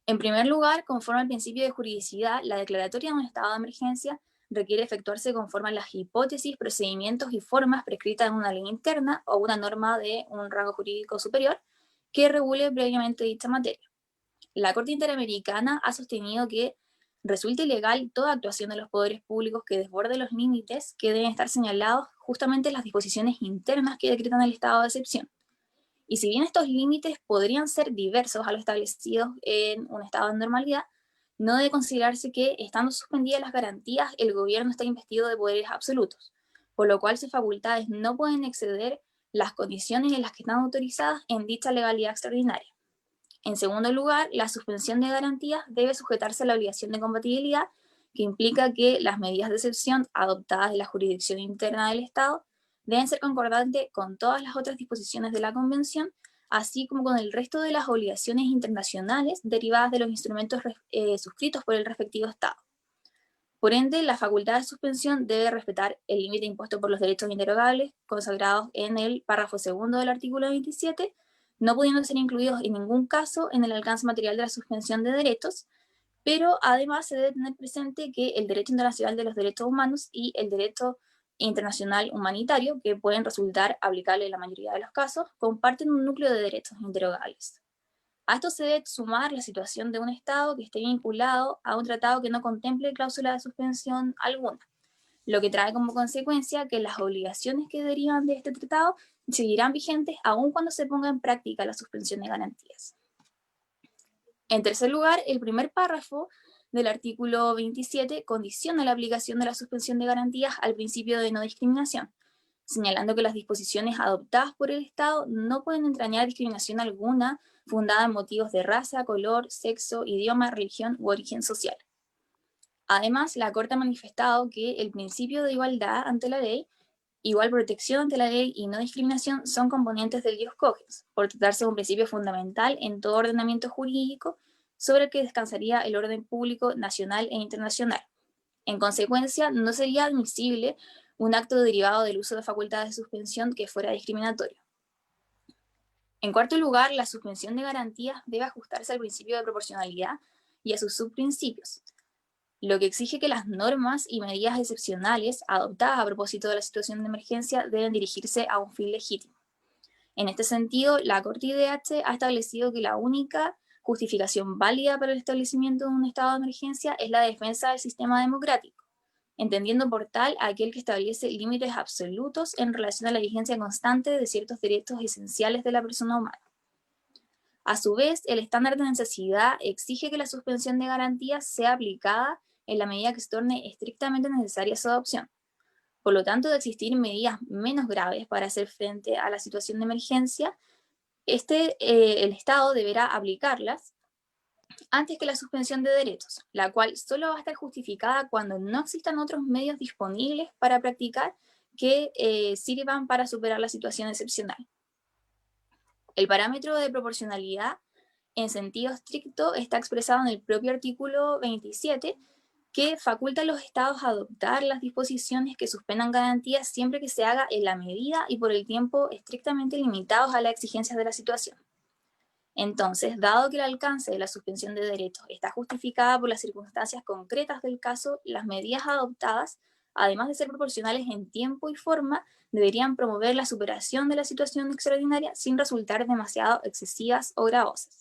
En primer lugar, conforme al principio de juridicidad, la declaratoria de un estado de emergencia requiere efectuarse conforme a las hipótesis, procedimientos y formas prescritas en una ley interna o una norma de un rango jurídico superior que regule previamente dicha materia. La Corte Interamericana ha sostenido que resulta ilegal toda actuación de los poderes públicos que desborde los límites que deben estar señalados justamente en las disposiciones internas que decretan el estado de excepción. Y si bien estos límites podrían ser diversos a los establecidos en un estado de normalidad, no debe considerarse que, estando suspendidas las garantías, el gobierno está investido de poderes absolutos, por lo cual sus facultades no pueden exceder las condiciones en las que están autorizadas en dicha legalidad extraordinaria. En segundo lugar, la suspensión de garantías debe sujetarse a la obligación de compatibilidad, que implica que las medidas de excepción adoptadas en la jurisdicción interna del Estado deben ser concordantes con todas las otras disposiciones de la Convención, así como con el resto de las obligaciones internacionales derivadas de los instrumentos suscritos por el respectivo Estado. Por ende, la facultad de suspensión debe respetar el límite impuesto por los derechos inderogables consagrados en el párrafo segundo del artículo 27, no pudiendo ser incluidos en ningún caso en el alcance material de la suspensión de derechos, pero además se debe tener presente que el derecho internacional de los derechos humanos y el derecho internacional humanitario, que pueden resultar aplicables en la mayoría de los casos, comparten un núcleo de derechos inderogables. A esto se debe sumar la situación de un Estado que esté vinculado a un tratado que no contemple cláusula de suspensión alguna, lo que trae como consecuencia que las obligaciones que derivan de este tratado seguirán vigentes aun cuando se ponga en práctica la suspensión de garantías. En tercer lugar, el primer párrafo del artículo 27 condiciona la aplicación de la suspensión de garantías al principio de no discriminación, señalando que las disposiciones adoptadas por el Estado no pueden entrañar discriminación alguna fundada en motivos de raza, color, sexo, idioma, religión u origen social. Además, la Corte ha manifestado que el principio de igualdad ante la ley, igual protección ante la ley y no discriminación son componentes del ius cogens, por tratarse de un principio fundamental en todo ordenamiento jurídico sobre el que descansaría el orden público nacional e internacional. En consecuencia, no sería admisible un acto derivado del uso de facultades de suspensión que fuera discriminatorio. En cuarto lugar, la suspensión de garantías debe ajustarse al principio de proporcionalidad y a sus subprincipios, lo que exige que las normas y medidas excepcionales adoptadas a propósito de la situación de emergencia deben dirigirse a un fin legítimo. En este sentido, la Corte IDH ha establecido que la única justificación válida para el establecimiento de un estado de emergencia es la defensa del sistema democrático, entendiendo por tal aquel que establece límites absolutos en relación a la vigencia constante de ciertos derechos esenciales de la persona humana. A su vez, el estándar de necesidad exige que la suspensión de garantías sea aplicada en la medida que se torne estrictamente necesaria su adopción. Por lo tanto, de existir medidas menos graves para hacer frente a la situación de emergencia, el Estado deberá aplicarlas antes que la suspensión de derechos, la cual solo va a estar justificada cuando no existan otros medios disponibles para practicar que sirvan para superar la situación excepcional. El parámetro de proporcionalidad en sentido estricto está expresado en el propio artículo 27, que faculta a los estados a adoptar las disposiciones que suspendan garantías siempre que se haga en la medida y por el tiempo estrictamente limitados a las exigencias de la situación. Entonces, dado que el alcance de la suspensión de derechos está justificada por las circunstancias concretas del caso, las medidas adoptadas, además de ser proporcionales en tiempo y forma, deberían promover la superación de la situación extraordinaria sin resultar demasiado excesivas o gravosas.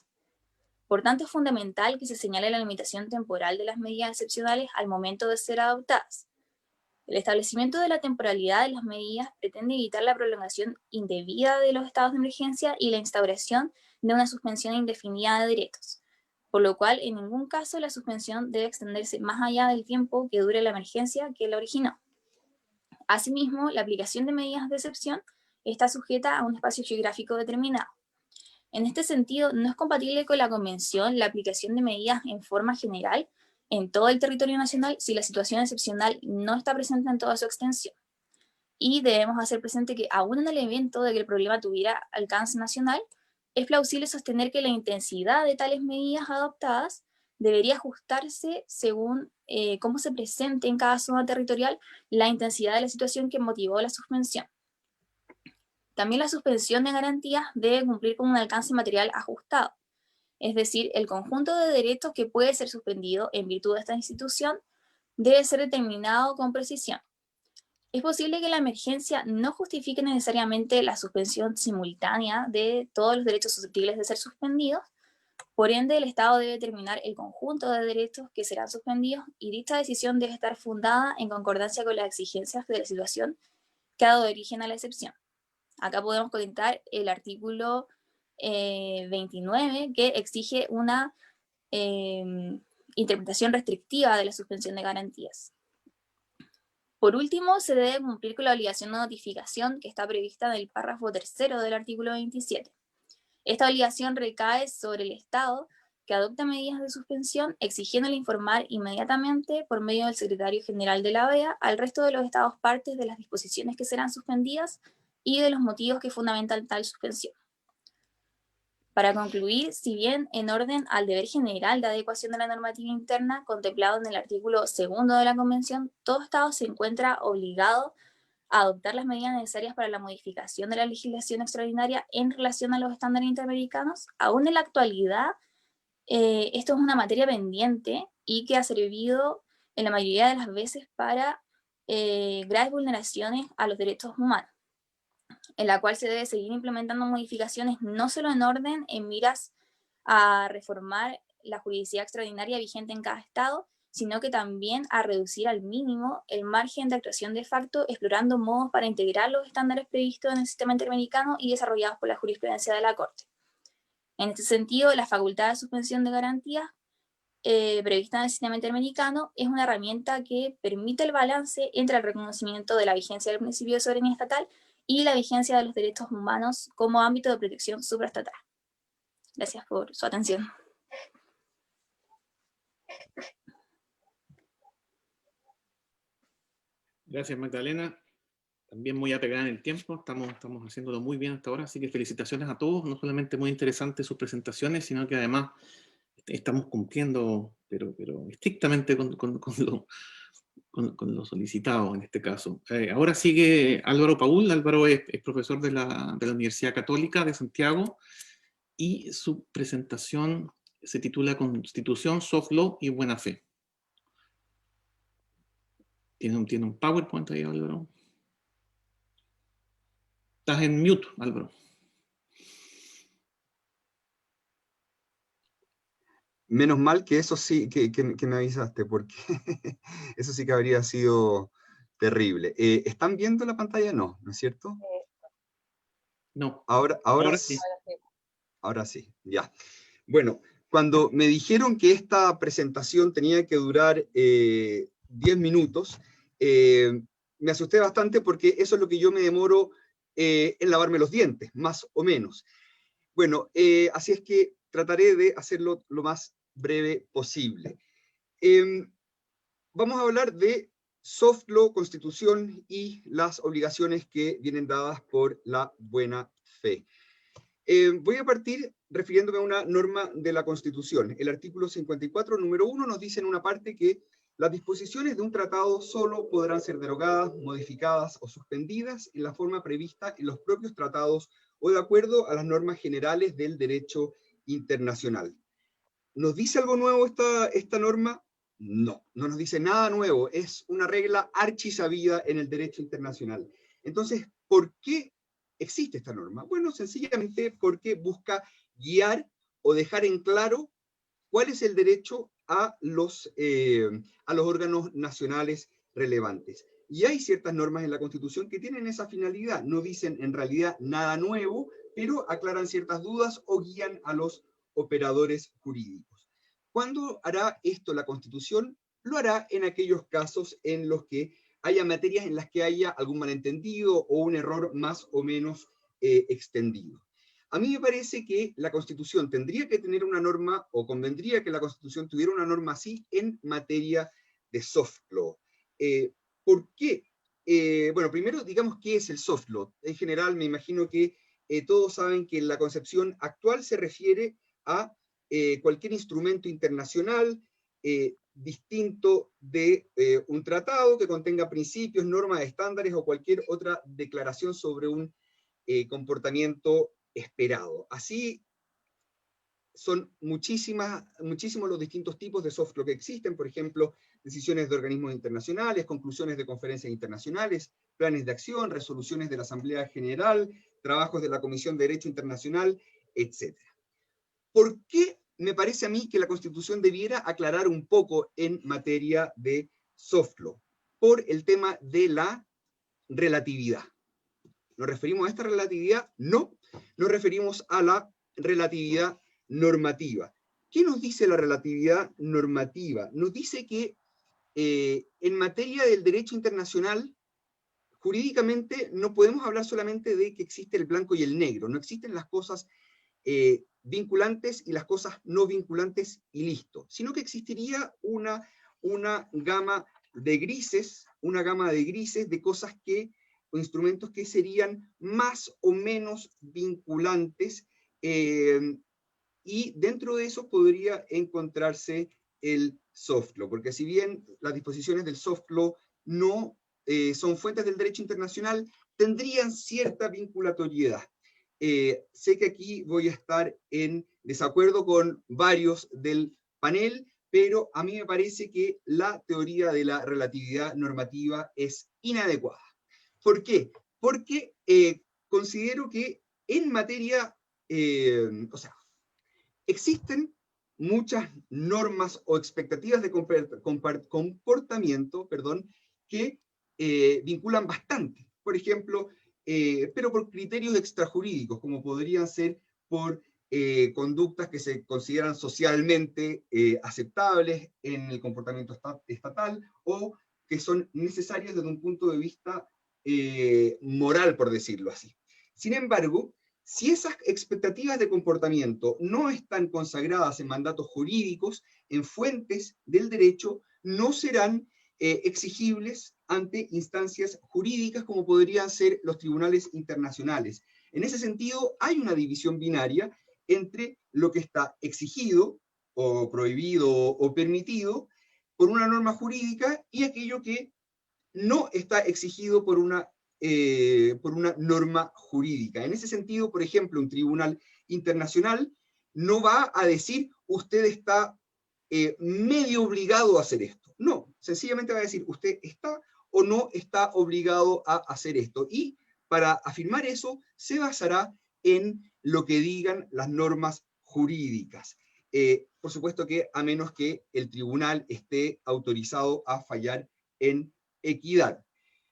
Por tanto, es fundamental que se señale la limitación temporal de las medidas excepcionales al momento de ser adoptadas. El establecimiento de la temporalidad de las medidas pretende evitar la prolongación indebida de los estados de emergencia y la instauración de una suspensión indefinida de derechos, por lo cual en ningún caso la suspensión debe extenderse más allá del tiempo que dure la emergencia que la originó. Asimismo, la aplicación de medidas de excepción está sujeta a un espacio geográfico determinado. En este sentido, no es compatible con la Convención la aplicación de medidas en forma general en todo el territorio nacional si la situación excepcional no está presente en toda su extensión. Y debemos hacer presente que, aún en el evento de que el problema tuviera alcance nacional, es plausible sostener que la intensidad de tales medidas adoptadas debería ajustarse según cómo se presente en cada zona territorial la intensidad de la situación que motivó la suspensión. También la suspensión de garantías debe cumplir con un alcance material ajustado, es decir, el conjunto de derechos que puede ser suspendido en virtud de esta institución debe ser determinado con precisión. Es posible que la emergencia no justifique necesariamente la suspensión simultánea de todos los derechos susceptibles de ser suspendidos, Por ende, el Estado debe determinar el conjunto de derechos que serán suspendidos y dicha decisión debe estar fundada en concordancia con las exigencias de la situación que ha dado origen a la excepción. Acá podemos comentar el artículo 29, que exige una interpretación restrictiva de la suspensión de garantías. Por último, se debe cumplir con la obligación de notificación que está prevista en el párrafo 3º del artículo 27. Esta obligación recae sobre el Estado, que adopta medidas de suspensión, exigiéndole informar inmediatamente por medio del Secretario General de la OEA al resto de los Estados partes de las disposiciones que serán suspendidas y de los motivos que fundamentan tal suspensión. Para concluir, si bien en orden al deber general de adecuación de la normativa interna contemplado en el artículo 2º de la Convención, todo Estado se encuentra obligado a adoptar las medidas necesarias para la modificación de la legislación extraordinaria en relación a los estándares interamericanos, aún en la actualidad esto es una materia pendiente y que ha servido en la mayoría de las veces para graves vulneraciones a los derechos humanos, en la cual se debe seguir implementando modificaciones no solo en orden en miras a reformar la juridicidad extraordinaria vigente en cada estado, sino que también a reducir al mínimo el margen de actuación de facto, explorando modos para integrar los estándares previstos en el sistema interamericano y desarrollados por la jurisprudencia de la Corte. En este sentido, la facultad de suspensión de garantías prevista en el sistema interamericano es una herramienta que permite el balance entre el reconocimiento de la vigencia del principio de soberanía estatal y la vigencia de los derechos humanos como ámbito de protección supraestatal. Gracias por su atención. Gracias, Magdalena. También muy apegada en el tiempo, estamos haciéndolo muy bien hasta ahora, así que felicitaciones a todos. No solamente muy interesantes sus presentaciones, sino que además estamos cumpliendo, pero estrictamente con lo solicitado en este caso. Ahora sigue Álvaro Paul. Álvaro es profesor de la Universidad Católica de Santiago y su presentación se titula Constitución, Soft Law y Buena Fe. Tiene un PowerPoint ahí, Álvaro. Estás en mute, Álvaro. Menos mal que eso sí, que me avisaste, porque eso sí que habría sido terrible. ¿Están viendo la pantalla? No, ¿no es cierto? No. Ahora sí. Ahora sí, ya. Bueno, cuando me dijeron que esta presentación tenía que durar 10 minutos, me asusté bastante porque eso es lo que yo me demoro en lavarme los dientes, más o menos. Bueno, así es que trataré de hacerlo lo más breve posible. Vamos a hablar de soft law, constitución y las obligaciones que vienen dadas por la buena fe. Voy a partir refiriéndome a una norma de la Constitución. El artículo 54, número 1, nos dice en una parte que las disposiciones de un tratado solo podrán ser derogadas, modificadas o suspendidas en la forma prevista en los propios tratados o de acuerdo a las normas generales del derecho internacional. ¿Nos dice algo nuevo esta norma? No, no nos dice nada nuevo. Es una regla archisabida en el derecho internacional. Entonces, ¿por qué existe esta norma? Bueno, sencillamente porque busca guiar o dejar en claro cuál es el derecho a los órganos nacionales relevantes. Y hay ciertas normas en la Constitución que tienen esa finalidad. No dicen en realidad nada nuevo, pero aclaran ciertas dudas o guían a los operadores jurídicos. ¿Cuándo hará esto la Constitución? Lo hará en aquellos casos en los que haya materias en las que haya algún malentendido o un error más o menos extendido. A mí me parece que la Constitución tendría que tener una norma, o convendría que la Constitución tuviera una norma así en materia de soft law. ¿Por qué? Bueno, primero digamos qué es el soft law. En general me imagino que todos saben que la concepción actual se refiere a cualquier instrumento internacional distinto de un tratado que contenga principios, normas, estándares o cualquier otra declaración sobre un comportamiento esperado. Así son muchísimos los distintos tipos de soft law que existen, por ejemplo, decisiones de organismos internacionales, conclusiones de conferencias internacionales, planes de acción, resoluciones de la Asamblea General, trabajos de la Comisión de Derecho Internacional, etc. ¿Por qué me parece a mí que la Constitución debiera aclarar un poco en materia de soft law, por el tema de la relatividad. ¿Nos referimos a esta relatividad? No, nos referimos a la relatividad normativa. ¿Qué nos dice la relatividad normativa? Nos dice que en materia del derecho internacional, jurídicamente no podemos hablar solamente de que existe el blanco y el negro, no existen las cosas vinculantes y las cosas no vinculantes y listo, sino que existiría una gama de grises, de cosas o instrumentos que serían más o menos vinculantes, y dentro de eso podría encontrarse el soft law, porque si bien las disposiciones del soft law no son fuentes del derecho internacional, tendrían cierta vinculatoriedad. Sé que aquí voy a estar en desacuerdo con varios del panel, pero a mí me parece que la teoría de la relatividad normativa es inadecuada. ¿Por qué? Porque considero que en materia, existen muchas normas o expectativas de comportamiento, que vinculan bastante. Por ejemplo, pero por criterios extrajurídicos, como podrían ser por conductas que se consideran socialmente aceptables en el comportamiento estatal, o que son necesarias desde un punto de vista moral, por decirlo así. Sin embargo, si esas expectativas de comportamiento no están consagradas en mandatos jurídicos, en fuentes del derecho, no serán exigibles ante instancias jurídicas como podrían ser los tribunales internacionales. En ese sentido, hay una división binaria entre lo que está exigido, o prohibido, o permitido por una norma jurídica, y aquello que no está exigido por una norma jurídica. En ese sentido, por ejemplo, un tribunal internacional no va a decir, usted está medio obligado a hacer esto. No, sencillamente va a decir, usted está o no está obligado a hacer esto. Y para afirmar eso, se basará en lo que digan las normas jurídicas. Por supuesto que a menos que el tribunal esté autorizado a fallar en equidad.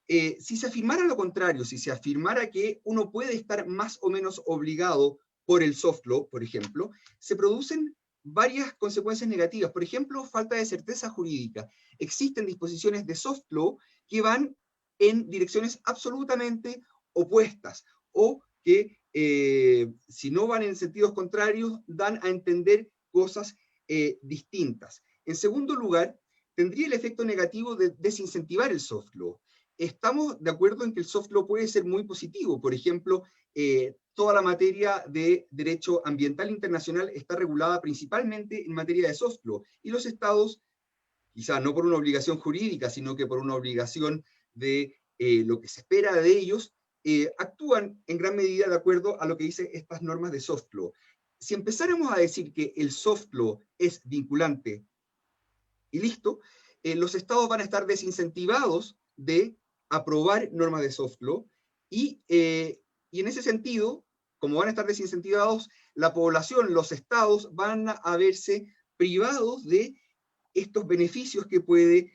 Si se afirmara lo contrario, si se afirmara que uno puede estar más o menos obligado por el soft law, por ejemplo, se producen varias consecuencias negativas. Por ejemplo, falta de certeza jurídica. Existen disposiciones de soft law que van en direcciones absolutamente opuestas, o que si no van en sentidos contrarios, dan a entender cosas distintas. En segundo lugar, tendría el efecto negativo de desincentivar el soft law. Estamos de acuerdo en que el soft law puede ser muy positivo. Por ejemplo, toda la materia de derecho ambiental internacional está regulada principalmente en materia de soft law, y los estados, quizá no por una obligación jurídica, sino que por una obligación de lo que se espera de ellos, actúan en gran medida de acuerdo a lo que dicen estas normas de soft law. Si empezáramos a decir que el soft law es vinculante y listo, los estados van a estar desincentivados de aprobar normas de soft law, y en ese sentido, como van a estar desincentivados, la población, los estados, van a verse privados de estos beneficios que puede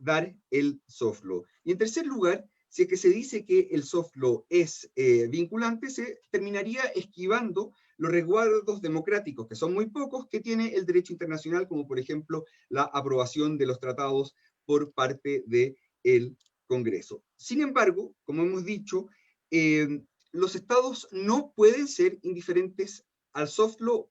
dar el soft law. Y en tercer lugar, si es que se dice que el soft law es vinculante, se terminaría esquivando los resguardos democráticos, que son muy pocos, que tiene el derecho internacional, como por ejemplo la aprobación de los tratados por parte del Congreso. Sin embargo, como hemos dicho, los estados no pueden ser indiferentes al soft law,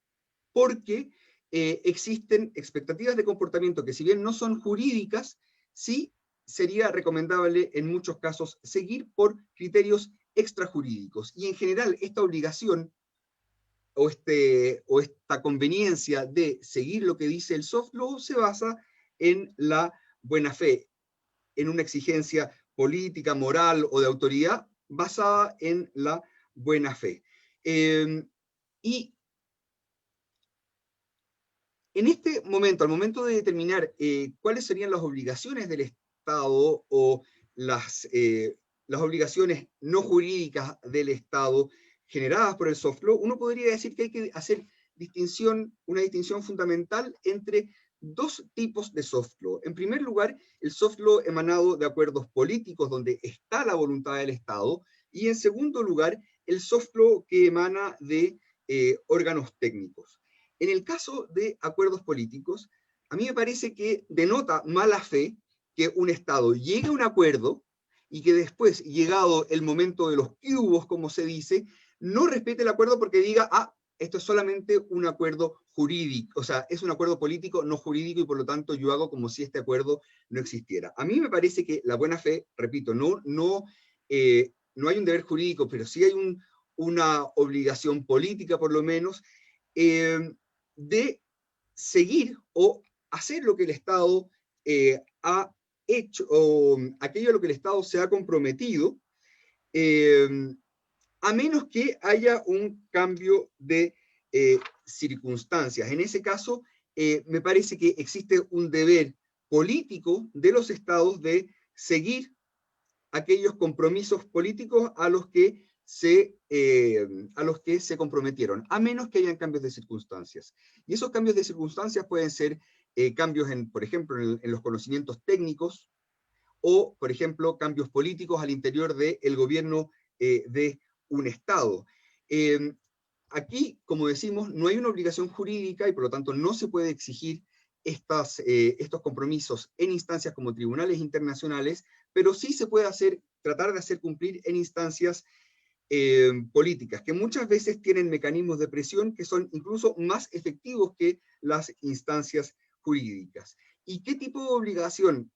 porque existen expectativas de comportamiento que, si bien no son jurídicas, sí sería recomendable en muchos casos seguir por criterios extrajurídicos. Y en general esta obligación o esta conveniencia de seguir lo que dice el soft law se basa en la buena fe, en una exigencia política, moral o de autoridad basada en la buena fe. Y en este momento, al momento de determinar cuáles serían las obligaciones del Estado, o las obligaciones no jurídicas del Estado generadas por el soft law, uno podría decir que hay que hacer una distinción fundamental entre dos tipos de soft law. En primer lugar, el soft law emanado de acuerdos políticos donde está la voluntad del Estado, y en segundo lugar, el soft law que emana de órganos técnicos. En el caso de acuerdos políticos, a mí me parece que denota mala fe que un Estado llegue a un acuerdo y que después, llegado el momento de los cubos, como se dice, no respete el acuerdo porque diga, ah, esto es solamente un acuerdo jurídico, o sea, es un acuerdo político, no jurídico, y por lo tanto yo hago como si este acuerdo no existiera. A mí me parece que la buena fe, repito, no hay un deber jurídico, pero sí hay una obligación política, por lo menos, de seguir o hacer lo que el Estado ha hecho, o aquello a lo que el Estado se ha comprometido, a menos que haya un cambio de circunstancias. En ese caso, me parece que existe un deber político de los Estados de seguir aquellos compromisos políticos a los que se comprometieron, a menos que hayan cambios de circunstancias. Y esos cambios de circunstancias pueden ser cambios, por ejemplo, en los conocimientos técnicos, o, por ejemplo, cambios políticos al interior del gobierno de un Estado. Aquí, como decimos, no hay una obligación jurídica y por lo tanto no se puede exigir estos compromisos en instancias como tribunales internacionales, pero sí se puede tratar de hacer cumplir en instancias políticas, que muchas veces tienen mecanismos de presión que son incluso más efectivos que las instancias jurídicas. ¿Y qué tipo de obligación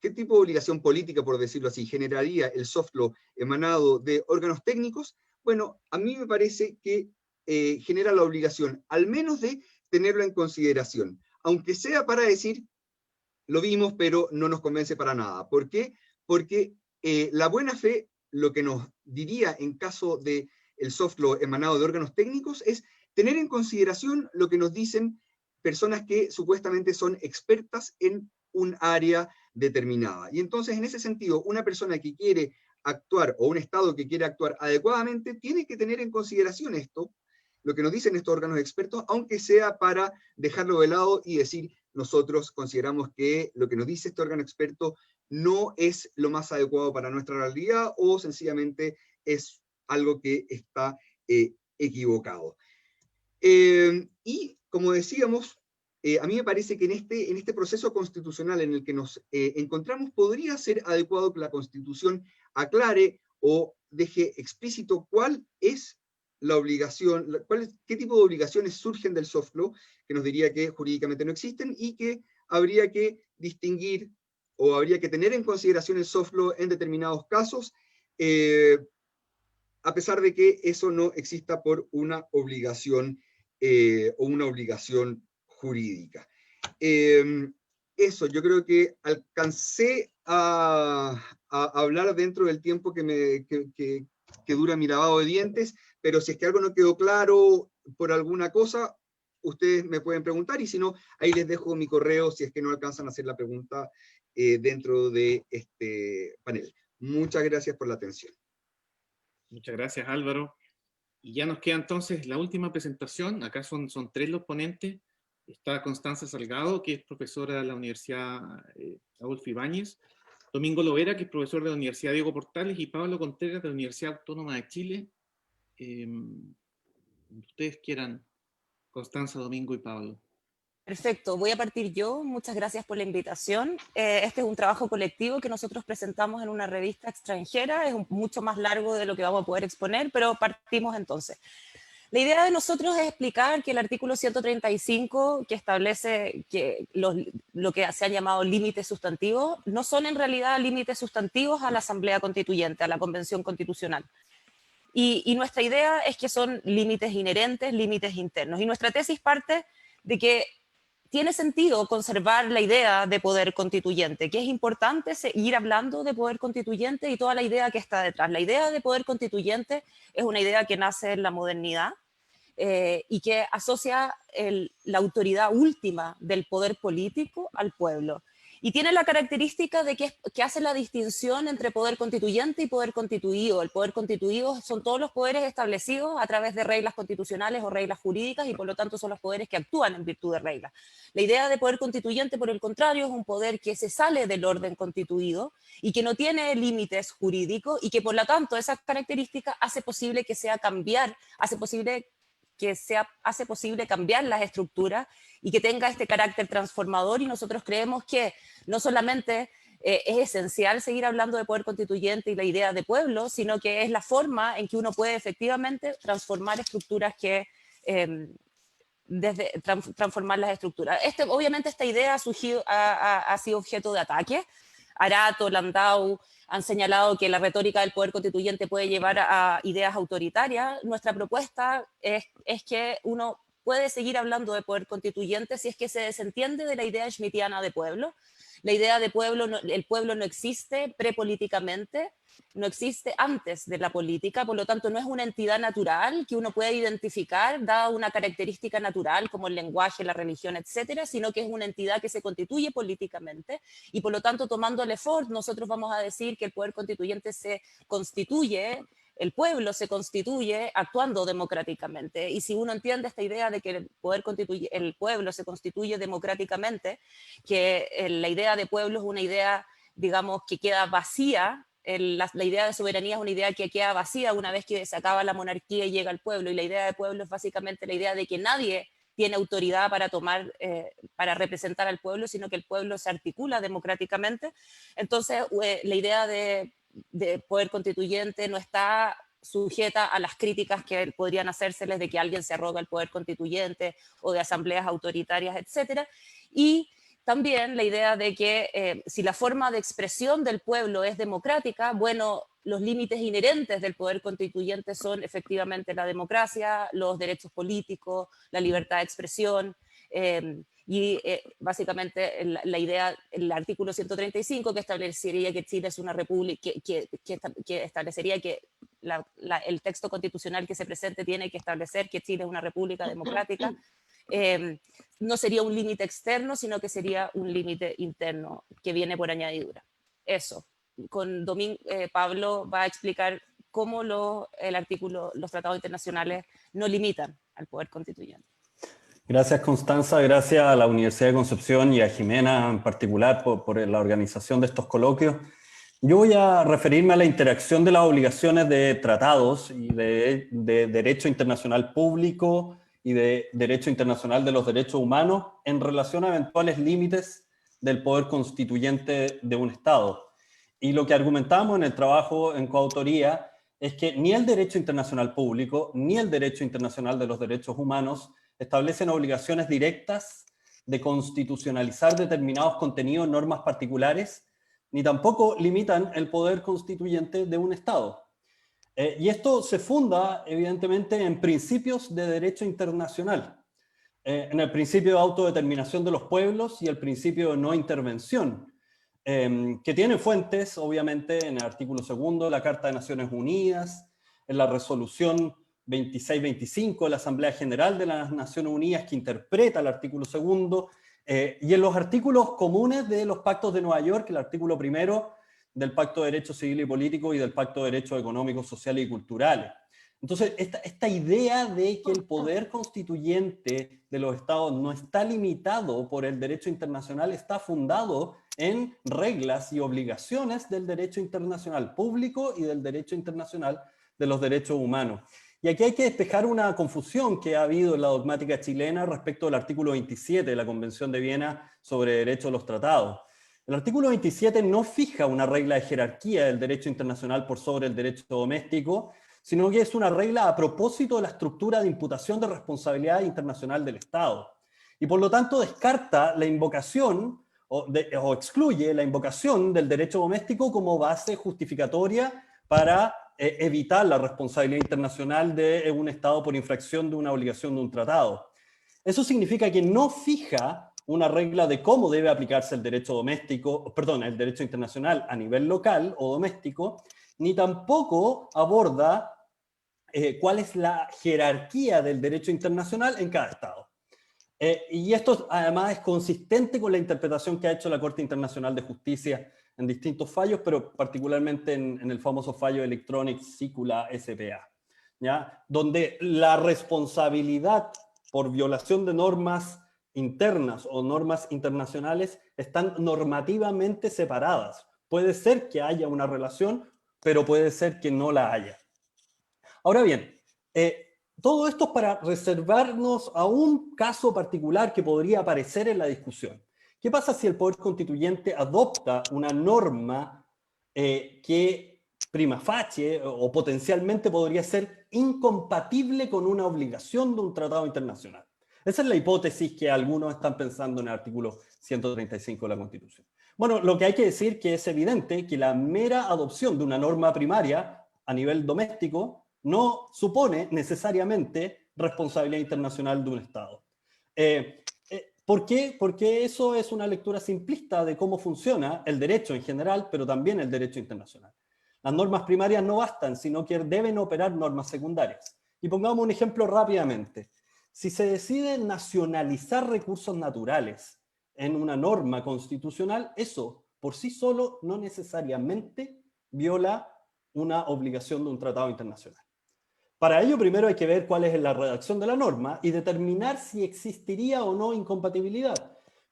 qué tipo de obligación política, por decirlo así, generaría el soft law emanado de órganos técnicos? Bueno, a mí me parece que genera la obligación, al menos de tenerlo en consideración, aunque sea para decir, lo vimos, pero no nos convence para nada. ¿Por qué? Porque la buena fe, lo que nos diría en caso de el soft law emanado de órganos técnicos, es tener en consideración lo que nos dicen personas que supuestamente son expertas en un área determinada. Y entonces, en ese sentido, una persona que quiere actuar, o un Estado que quiere actuar adecuadamente, tiene que tener en consideración esto, lo que nos dicen estos órganos expertos, aunque sea para dejarlo de lado y decir, nosotros consideramos que lo que nos dice este órgano experto no es lo más adecuado para nuestra realidad, o sencillamente es algo que está equivocado. Y, como decíamos, a mí me parece que en este proceso constitucional en el que nos encontramos, podría ser adecuado que la Constitución aclare o deje explícito cuál es la obligación, qué tipo de obligaciones surgen del soft law, que nos diría que jurídicamente no existen, y que habría que distinguir o habría que tener en consideración el soft law en determinados casos, a pesar de que eso no exista por una obligación o una obligación jurídica. Eso, yo creo que alcancé a hablar dentro del tiempo que dura mi lavado de dientes, pero si es que algo no quedó claro por alguna cosa, ustedes me pueden preguntar, y si no, ahí les dejo mi correo si es que no alcanzan a hacer la pregunta dentro de este panel. Muchas gracias por la atención. Muchas gracias, Álvaro. Y ya nos queda entonces la última presentación. Acá son 3 los ponentes. Está Constanza Salgado, que es profesora de la Universidad Adolfo Ibáñez, Domingo Lovera, que es profesor de la Universidad Diego Portales, y Pablo Contreras, de la Universidad Autónoma de Chile. Ustedes quieran, Constanza, Domingo y Pablo. Perfecto, voy a partir yo. Muchas gracias por la invitación. Este es un trabajo colectivo que nosotros presentamos en una revista extranjera. Es mucho más largo de lo que vamos a poder exponer, pero partimos entonces. La idea de nosotros es explicar que el artículo 135, que establece que lo que se ha llamado límites sustantivos, no son en realidad límites sustantivos a la Asamblea Constituyente, a la Convención Constitucional. Y nuestra idea es que son límites inherentes, límites internos. Y nuestra tesis parte de que tiene sentido conservar la idea de poder constituyente, que es importante seguir hablando de poder constituyente y toda la idea que está detrás. La idea de poder constituyente es una idea que nace en la modernidad y que asocia la autoridad última del poder político al pueblo. y tiene la característica de que hace la distinción entre poder constituyente y poder constituido. El poder constituido son todos los poderes establecidos a través de reglas constitucionales o reglas jurídicas y por lo tanto son los poderes que actúan en virtud de reglas. La idea de poder constituyente, por el contrario, es un poder que se sale del orden constituido y que no tiene límites jurídicos y que por lo tanto esa característica hace posible cambiar las estructuras y que tenga este carácter transformador, y nosotros creemos que no solamente es esencial seguir hablando de poder constituyente y la idea de pueblo, sino que es la forma en que uno puede efectivamente transformar estructuras transformar las estructuras. Obviamente esta idea ha sido objeto de ataque. Arato, Landau han señalado que la retórica del poder constituyente puede llevar a ideas autoritarias. Nuestra propuesta es que uno puede seguir hablando de poder constituyente si es que se desentiende de la idea schmittiana de pueblo. La idea de pueblo, el pueblo no existe prepolíticamente, no existe antes de la política, por lo tanto no es una entidad natural que uno puede identificar dada una característica natural como el lenguaje, la religión, etcétera, sino que es una entidad que se constituye políticamente y por lo tanto tomando el Lefort nosotros vamos a decir que el poder constituyente se constituye, el pueblo se constituye actuando democráticamente. Y si uno entiende esta idea de que el pueblo se constituye democráticamente, que la idea de pueblo es una idea, digamos, que queda vacía, la idea de soberanía es una idea que queda vacía una vez que se acaba la monarquía y llega el pueblo, y la idea de pueblo es básicamente la idea de que nadie tiene autoridad para representar al pueblo, sino que el pueblo se articula democráticamente. Entonces, la idea de poder constituyente no está sujeta a las críticas que podrían hacérseles de que alguien se arroga el poder constituyente o de asambleas autoritarias, etcétera. Y también la idea de que si la forma de expresión del pueblo es democrática, bueno, los límites inherentes del poder constituyente son efectivamente la democracia, los derechos políticos, la libertad de expresión, básicamente la idea, el artículo 135 que establecería que Chile es una república, que establecería que el texto constitucional que se presente tiene que establecer que Chile es una república democrática, no sería un límite externo, sino que sería un límite interno que viene por añadidura. Eso. Con Pablo va a explicar cómo los tratados internacionales no limitan al poder constituyente. Gracias, Constanza. Gracias a la Universidad de Concepción y a Jimena en particular por la organización de estos coloquios. Yo voy a referirme a la interacción de las obligaciones de tratados y de derecho internacional público y de derecho internacional de los derechos humanos en relación a eventuales límites del poder constituyente de un Estado. Y lo que argumentamos en el trabajo en coautoría es que ni el derecho internacional público ni el derecho internacional de los derechos humanos establecen obligaciones directas de constitucionalizar determinados contenidos en normas particulares, ni tampoco limitan el poder constituyente de un Estado. Y esto se funda, evidentemente, en principios de derecho internacional, en el principio de autodeterminación de los pueblos y el principio de no intervención, que tiene fuentes, obviamente, en el artículo 2 de la Carta de Naciones Unidas, en la resolución 2625 de la Asamblea General de las Naciones Unidas, que interpreta el artículo 2, y en los artículos comunes de los pactos de Nueva York, el artículo 1 del Pacto de Derechos Civiles y Políticos y del Pacto de Derechos Económicos, Sociales y Culturales. Entonces, esta idea de que el poder constituyente de los Estados no está limitado por el derecho internacional está fundado en reglas y obligaciones del derecho internacional público y del derecho internacional de los derechos humanos. Y aquí hay que despejar una confusión que ha habido en la dogmática chilena respecto al artículo 27 de la Convención de Viena sobre Derecho a los Tratados. El artículo 27 no fija una regla de jerarquía del derecho internacional por sobre el derecho doméstico, sino que es una regla a propósito de la estructura de imputación de responsabilidad internacional del Estado. Y por lo tanto descarta la invocación o excluye la invocación del derecho doméstico como base justificatoria para evitar la responsabilidad internacional de un Estado por infracción de una obligación de un tratado. Eso significa que no fija una regla de cómo debe aplicarse el derecho doméstico, perdón, el derecho internacional a nivel local o doméstico, ni tampoco aborda cuál es la jerarquía del derecho internacional en cada Estado. Y esto además es consistente con la interpretación que ha hecho la Corte Internacional de Justicia en distintos fallos, pero particularmente en el famoso fallo Electronic Sicula S.p.A., ¿ya? Donde la responsabilidad por violación de normas internas o normas internacionales están normativamente separadas. Puede ser que haya una relación, pero puede ser que no la haya. Ahora bien, todo esto es para reservarnos a un caso particular que podría aparecer en la discusión. ¿Qué pasa si el Poder Constituyente adopta una norma que prima facie o potencialmente podría ser incompatible con una obligación de un tratado internacional? Esa es la hipótesis que algunos están pensando en el artículo 135 de la Constitución. Bueno, lo que hay que decir que es evidente que la mera adopción de una norma primaria a nivel doméstico no supone necesariamente responsabilidad internacional de un Estado. ¿Por qué? Porque eso es una lectura simplista de cómo funciona el derecho en general, pero también el derecho internacional. Las normas primarias no bastan, sino que deben operar normas secundarias. Y pongamos un ejemplo rápidamente. Si se decide nacionalizar recursos naturales en una norma constitucional, eso por sí solo no necesariamente viola una obligación de un tratado internacional. Para ello, primero hay que ver cuál es la redacción de la norma y determinar si existiría o no incompatibilidad.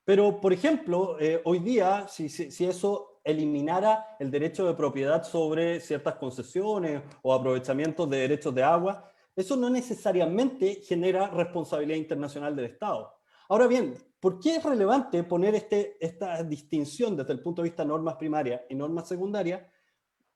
Pero, por ejemplo, hoy día, si eso eliminara el derecho de propiedad sobre ciertas concesiones o aprovechamientos de derechos de agua, eso no necesariamente genera responsabilidad internacional del Estado. Ahora bien, ¿por qué es relevante poner esta distinción desde el punto de vista de normas primarias y normas secundarias?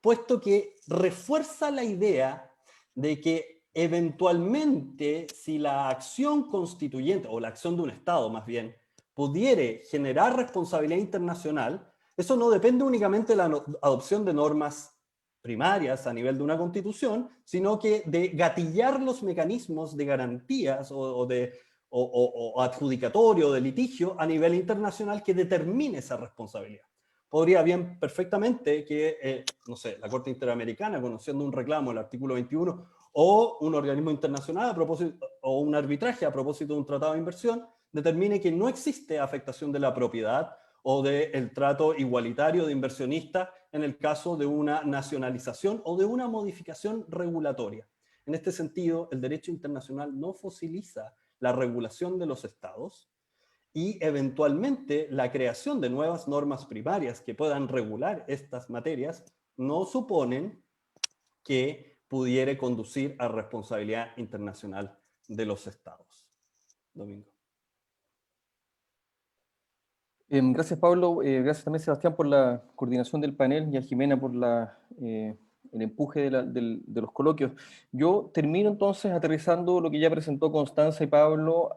Puesto que refuerza la idea de que eventualmente si la acción constituyente, o la acción de un Estado más bien, pudiere generar responsabilidad internacional, eso no depende únicamente de la adopción de normas primarias a nivel de una constitución, sino que de gatillar los mecanismos de garantías o adjudicatorio de litigio a nivel internacional que determine esa responsabilidad. Podría bien perfectamente que, no sé, la Corte Interamericana, conociendo un reclamo, el artículo 21, o un organismo internacional a propósito, o un arbitraje a propósito de un tratado de inversión, determine que no existe afectación de la propiedad o del trato igualitario de inversionistas en el caso de una nacionalización o de una modificación regulatoria. En este sentido, el derecho internacional no fosiliza la regulación de los estados, y eventualmente la creación de nuevas normas primarias que puedan regular estas materias no suponen que pudiere conducir a responsabilidad internacional de los estados. Domingo. Gracias, Pablo. Gracias también, Sebastián, por la coordinación del panel y a Jimena por el empuje de los coloquios. Yo termino entonces aterrizando lo que ya presentó Constanza y Pablo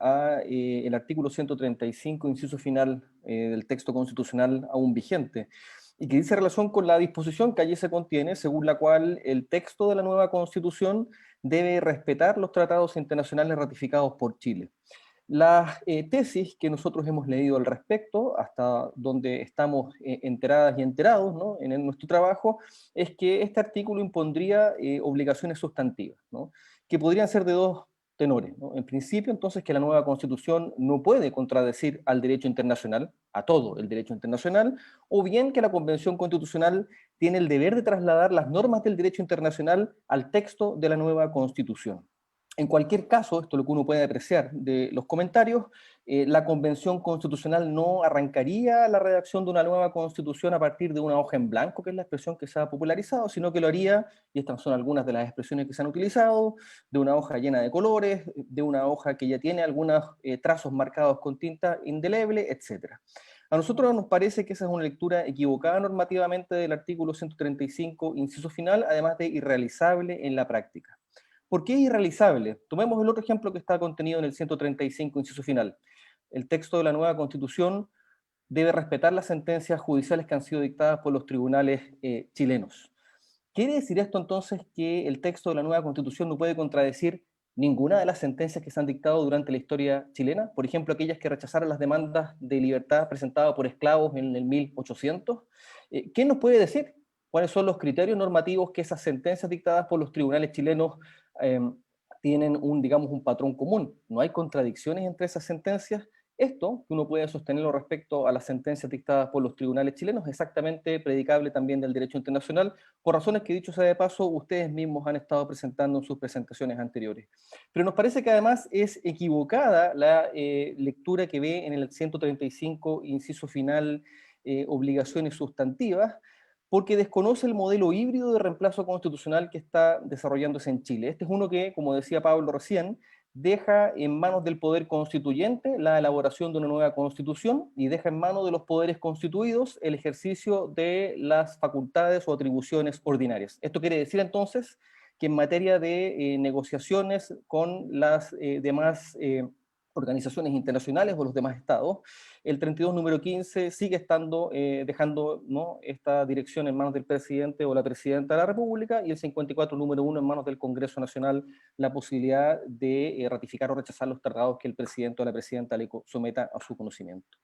el artículo 135, inciso final del texto constitucional aún vigente, y que dice relación con la disposición que allí se contiene, según la cual el texto de la nueva Constitución debe respetar los tratados internacionales ratificados por Chile. Las tesis que nosotros hemos leído al respecto, hasta donde estamos enteradas y enterados, ¿no?, en nuestro trabajo, es que este artículo impondría obligaciones sustantivas, ¿no?, que podrían ser de dos tenores, ¿no? En principio, entonces, que la nueva Constitución no puede contradecir al derecho internacional, a todo el derecho internacional, o bien que la Convención Constitucional tiene el deber de trasladar las normas del derecho internacional al texto de la nueva Constitución. En cualquier caso, esto es lo que uno puede apreciar de los comentarios, la Convención Constitucional no arrancaría la redacción de una nueva Constitución a partir de una hoja en blanco, que es la expresión que se ha popularizado, sino que lo haría, y estas son algunas de las expresiones que se han utilizado, de una hoja llena de colores, de una hoja que ya tiene algunos trazos marcados con tinta indeleble, etc. A nosotros nos parece que esa es una lectura equivocada normativamente del artículo 135, inciso final, además de irrealizable en la práctica. ¿Por qué es irrealizable? Tomemos el otro ejemplo que está contenido en el 135, inciso final. El texto de la nueva Constitución debe respetar las sentencias judiciales que han sido dictadas por los tribunales chilenos. ¿Quiere decir esto entonces que el texto de la nueva Constitución no puede contradecir ninguna de las sentencias que se han dictado durante la historia chilena? Por ejemplo, aquellas que rechazaron las demandas de libertad presentadas por esclavos en el 1800. ¿Qué nos puede decir? ¿Cuáles son los criterios normativos que esas sentencias dictadas por los tribunales chilenos tienen digamos, un patrón común. No hay contradicciones entre esas sentencias. Esto, que uno puede sostenerlo respecto a las sentencias dictadas por los tribunales chilenos, es exactamente predicable también del derecho internacional, por razones que, dicho sea de paso, ustedes mismos han estado presentando en sus presentaciones anteriores. Pero nos parece que además es equivocada la lectura que ve en el 135, inciso final, obligaciones sustantivas, porque desconoce el modelo híbrido de reemplazo constitucional que está desarrollándose en Chile. Este es uno que, como decía Pablo recién, deja en manos del poder constituyente la elaboración de una nueva constitución y deja en manos de los poderes constituidos el ejercicio de las facultades o atribuciones ordinarias. Esto quiere decir entonces que en materia de negociaciones con las demás organizaciones internacionales o los demás estados, el 32 número 15 sigue estando, dejando, ¿no?, esta dirección en manos del presidente o la presidenta de la República, y el 54 número 1 en manos del Congreso Nacional, la posibilidad de ratificar o rechazar los tratados que el presidente o la presidenta le someta a su conocimiento.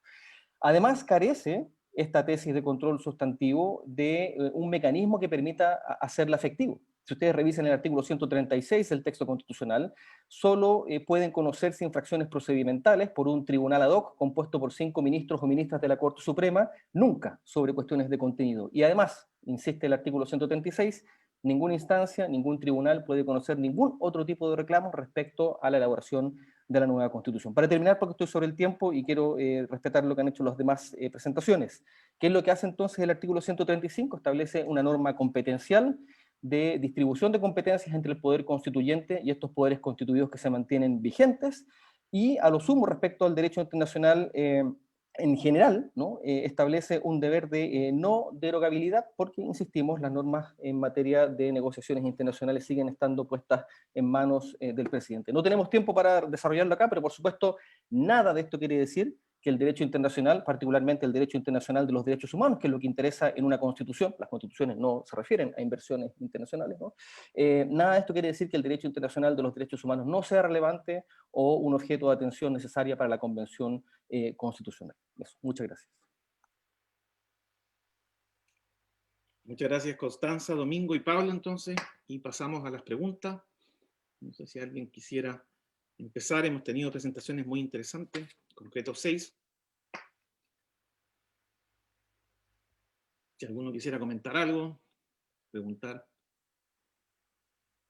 Además, carece esta tesis de control sustantivo de un mecanismo que permita hacerla efectivo. Si ustedes revisan el artículo 136 del texto constitucional, solo pueden conocerse infracciones procedimentales por un tribunal ad hoc compuesto por 5 ministros o ministras de la Corte Suprema, nunca sobre cuestiones de contenido. Y además, insiste el artículo 136, ninguna instancia, ningún tribunal puede conocer ningún otro tipo de reclamo respecto a la elaboración de la nueva Constitución. Para terminar, porque estoy sobre el tiempo y quiero respetar lo que han hecho las demás presentaciones, ¿qué es lo que hace entonces el artículo 135? Establece una norma competencial de distribución de competencias entre el poder constituyente y estos poderes constituidos que se mantienen vigentes, y a lo sumo respecto al derecho internacional en general, ¿no? Establece un deber de no derogabilidad, porque, insistimos, las normas en materia de negociaciones internacionales siguen estando puestas en manos del presidente. No tenemos tiempo para desarrollarlo acá, pero por supuesto nada de esto quiere decir que el derecho internacional, particularmente el derecho internacional de los derechos humanos, que es lo que interesa en una constitución, las constituciones no se refieren a inversiones internacionales, ¿no? Nada de esto quiere decir que el derecho internacional de los derechos humanos no sea relevante o un objeto de atención necesaria para la Convención Constitucional. Eso. Muchas gracias. Muchas gracias, Constanza, Domingo y Pablo, entonces, y pasamos a las preguntas. No sé si alguien quisiera empezar. Hemos tenido presentaciones muy interesantes, en concreto 6. Si alguno quisiera comentar algo, preguntar.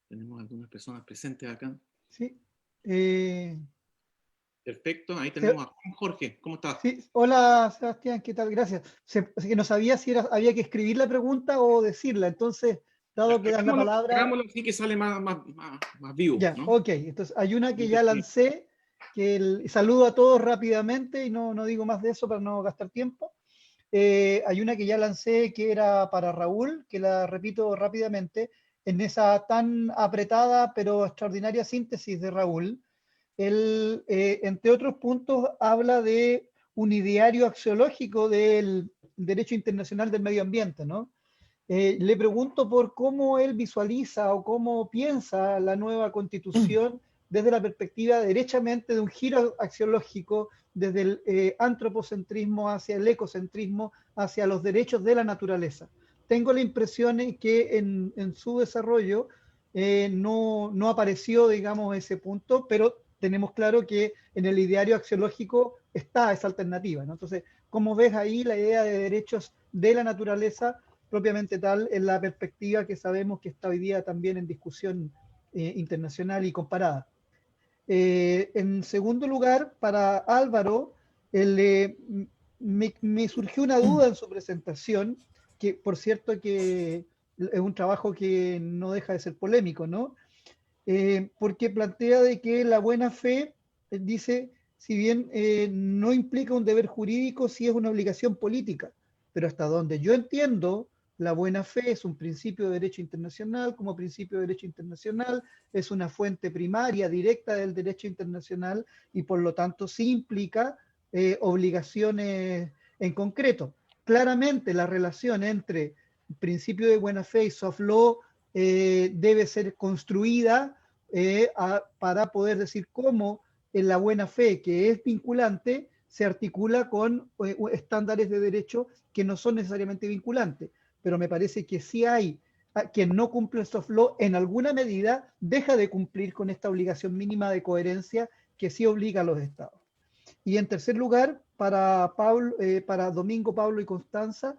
Tenemos algunas personas presentes acá. Sí. Perfecto, ahí tenemos a Juan Jorge. ¿Cómo estás? Sí. Hola, Sebastián, ¿qué tal? Gracias. Así que no sabía si había que escribir la pregunta o decirla, entonces, dado que dan la palabra... Hagámoslo así que sale más vivo. Ya, ¿no? ok. Entonces, hay una que ya lancé, que saludo a todos rápidamente y no digo más de eso para no gastar tiempo. Hay una que ya lancé que era para Raúl, que la repito rápidamente, en esa tan apretada pero extraordinaria síntesis de Raúl. Él, entre otros puntos, habla de un ideario axiológico del derecho internacional del medio ambiente, ¿no? Le pregunto por cómo él visualiza o cómo piensa la nueva constitución desde la perspectiva derechamente de un giro axiológico, desde el antropocentrismo hacia el ecocentrismo, hacia los derechos de la naturaleza. Tengo la impresión de que en su desarrollo no apareció, digamos, ese punto, pero tenemos claro que en el ideario axiológico está esa alternativa, ¿no? Entonces, ¿cómo ves ahí la idea de derechos de la naturaleza propiamente tal en la perspectiva que sabemos que está hoy día también en discusión internacional y comparada? En segundo lugar, para Álvaro, me surgió una duda en su presentación, que por cierto que es un trabajo que no deja de ser polémico, ¿no? Porque plantea de que la buena fe, dice, si bien no implica un deber jurídico, sí es una obligación política, pero hasta donde yo entiendo, la buena fe es un principio de derecho internacional, como principio de derecho internacional, es una fuente primaria, directa del derecho internacional, y por lo tanto sí implica obligaciones en concreto. Claramente la relación entre principio de buena fe y soft law debe ser construida para poder decir cómo la buena fe, que es vinculante, se articula con estándares de derecho que no son necesariamente vinculantes. Pero me parece que sí hay quien no cumple el soft law en alguna medida deja de cumplir con esta obligación mínima de coherencia que sí obliga a los estados. Y en tercer lugar, para Domingo, Pablo y Constanza,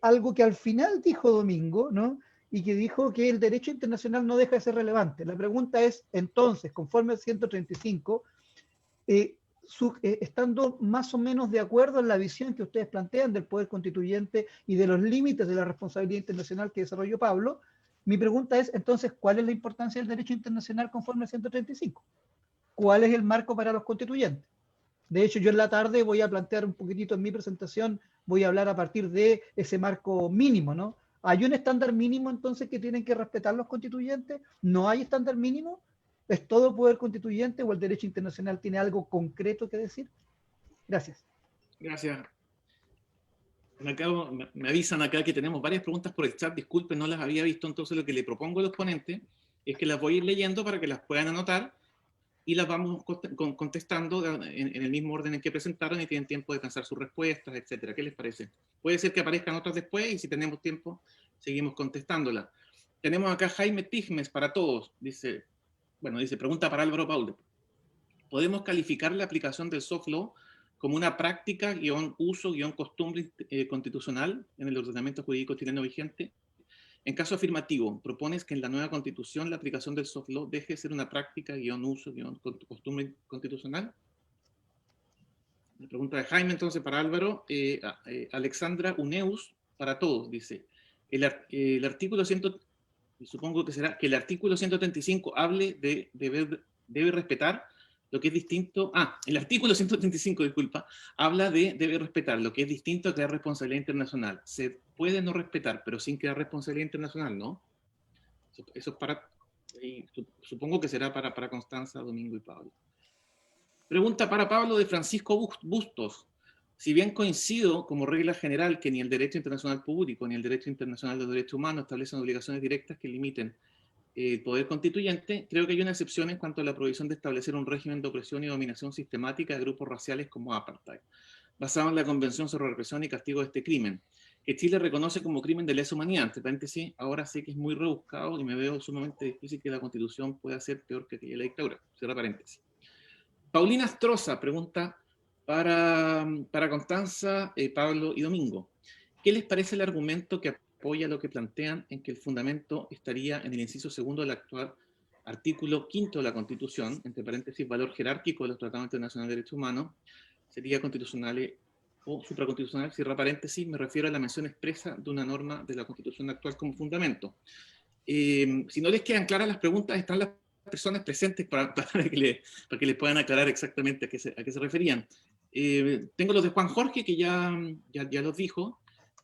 algo que al final dijo Domingo, ¿no? Y que dijo que el derecho internacional no deja de ser relevante. La pregunta es, entonces, conforme al 135, estando más o menos de acuerdo en la visión que ustedes plantean del poder constituyente y de los límites de la responsabilidad internacional que desarrolló Pablo, mi pregunta es, entonces, ¿cuál es la importancia del derecho internacional conforme al 135? ¿Cuál es el marco para los constituyentes? De hecho, yo en la tarde voy a plantear un poquitito en mi presentación, voy a hablar a partir de ese marco mínimo, ¿no? ¿Hay un estándar mínimo entonces que tienen que respetar los constituyentes? ¿No hay estándar mínimo? ¿Es todo poder constituyente o el derecho internacional tiene algo concreto que decir? Gracias. Gracias. Me avisan acá que tenemos varias preguntas por el chat, disculpen, no las había visto, entonces lo que le propongo a los ponentes es que las voy a ir leyendo para que las puedan anotar y las vamos contestando en el mismo orden en que presentaron y tienen tiempo de pensar sus respuestas, etcétera. ¿Qué les parece? Puede ser que aparezcan otras después y si tenemos tiempo seguimos contestándolas. Tenemos acá Jaime Tigmes para todos, dice, pregunta para Álvaro Paulo. ¿Podemos calificar la aplicación del soft law como una práctica, uso, costumbre constitucional en el ordenamiento jurídico chileno vigente? En caso afirmativo, ¿propones que en la nueva constitución la aplicación del soft law deje de ser una práctica, uso, costumbre constitucional? La pregunta de Jaime, entonces, para Álvaro. Alexandra Uneus, para todos, dice. El artículo supongo que será que el artículo 135 hable de debe respetar lo que es distinto. El artículo 135, disculpa, habla de debe respetar lo que es distinto a crear responsabilidad internacional. Se puede no respetar, pero sin crear responsabilidad internacional, ¿no? Eso es para. Supongo que será para Constanza, Domingo y Pablo. Pregunta para Pablo de Francisco Bustos. Si bien coincido como regla general que ni el derecho internacional público ni el derecho internacional de los derechos humanos establecen obligaciones directas que limiten el poder constituyente, creo que hay una excepción en cuanto a la prohibición de establecer un régimen de opresión y dominación sistemática de grupos raciales como apartheid, basado en la Convención sobre Represión y Castigo de este crimen, que Chile reconoce como crimen de lesa humanidad. Entre paréntesis, ahora sé que es muy rebuscado y me veo sumamente difícil que la Constitución pueda ser peor que aquella dictadura. Cierra paréntesis. Paulina Astroza pregunta para Constanza, Pablo y Domingo. ¿Qué les parece el argumento que apoya lo que plantean en que el fundamento estaría en el inciso segundo del actual artículo 5º de la Constitución, entre paréntesis, valor jerárquico de los tratados internacionales de derechos humanos, sería constitucional o supraconstitucional, cierra paréntesis, me refiero a la mención expresa de una norma de la Constitución actual como fundamento? Si no les quedan claras las preguntas, están las personas presentes para que les puedan aclarar exactamente a qué se referían. Tengo los de Juan Jorge, que ya los dijo.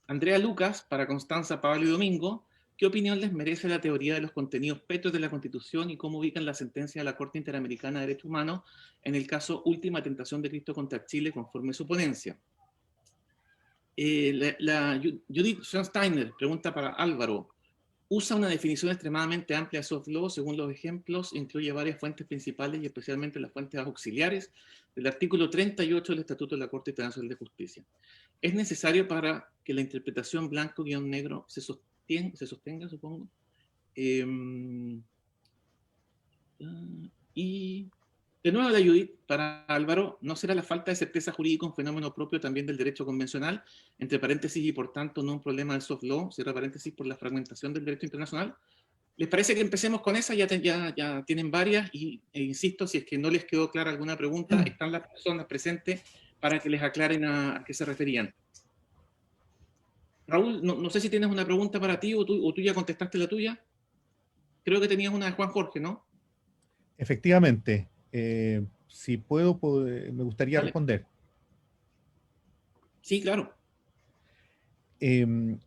Andrea Lucas, para Constanza, Pablo y Domingo. ¿Qué opinión les merece la teoría de los contenidos petos de la Constitución y cómo ubican la sentencia de la Corte Interamericana de Derechos Humanos en el caso Última Tentación de Cristo contra Chile, conforme su ponencia? Judith Schoensteiner pregunta para Álvaro. Usa una definición extremadamente amplia de soft law, según los ejemplos, incluye varias fuentes principales y especialmente las fuentes auxiliares del artículo 38 del Estatuto de la Corte Internacional de Justicia. ¿Es necesario para que la interpretación blanco-negro se sostenga, supongo? Y de nuevo la Judith, para Álvaro, ¿no será la falta de certeza jurídica un fenómeno propio también del derecho convencional, entre paréntesis, y por tanto no un problema del soft law, cierra paréntesis, por la fragmentación del derecho internacional? ¿Les parece que empecemos con esa? Ya tienen varias, e insisto, si es que no les quedó clara alguna pregunta, están las personas presentes para que les aclaren a qué se referían. Raúl, no sé si tienes una pregunta para ti o tú ya contestaste la tuya. Creo que tenías una de Juan Jorge, ¿no? Efectivamente. Si puedo, me gustaría responder. Sí, claro. El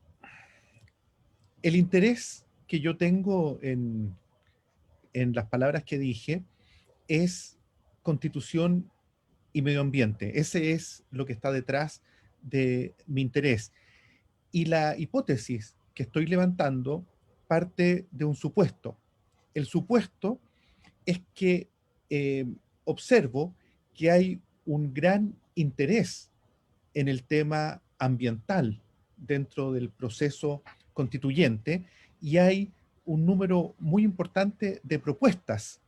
interés que yo tengo en las palabras que dije es constitución y medio ambiente. Ese es lo que está detrás de mi interés. Y la hipótesis que estoy levantando parte de un supuesto. El supuesto es que observo que hay un gran interés en el tema ambiental dentro del proceso constituyente y hay un número muy importante de propuestas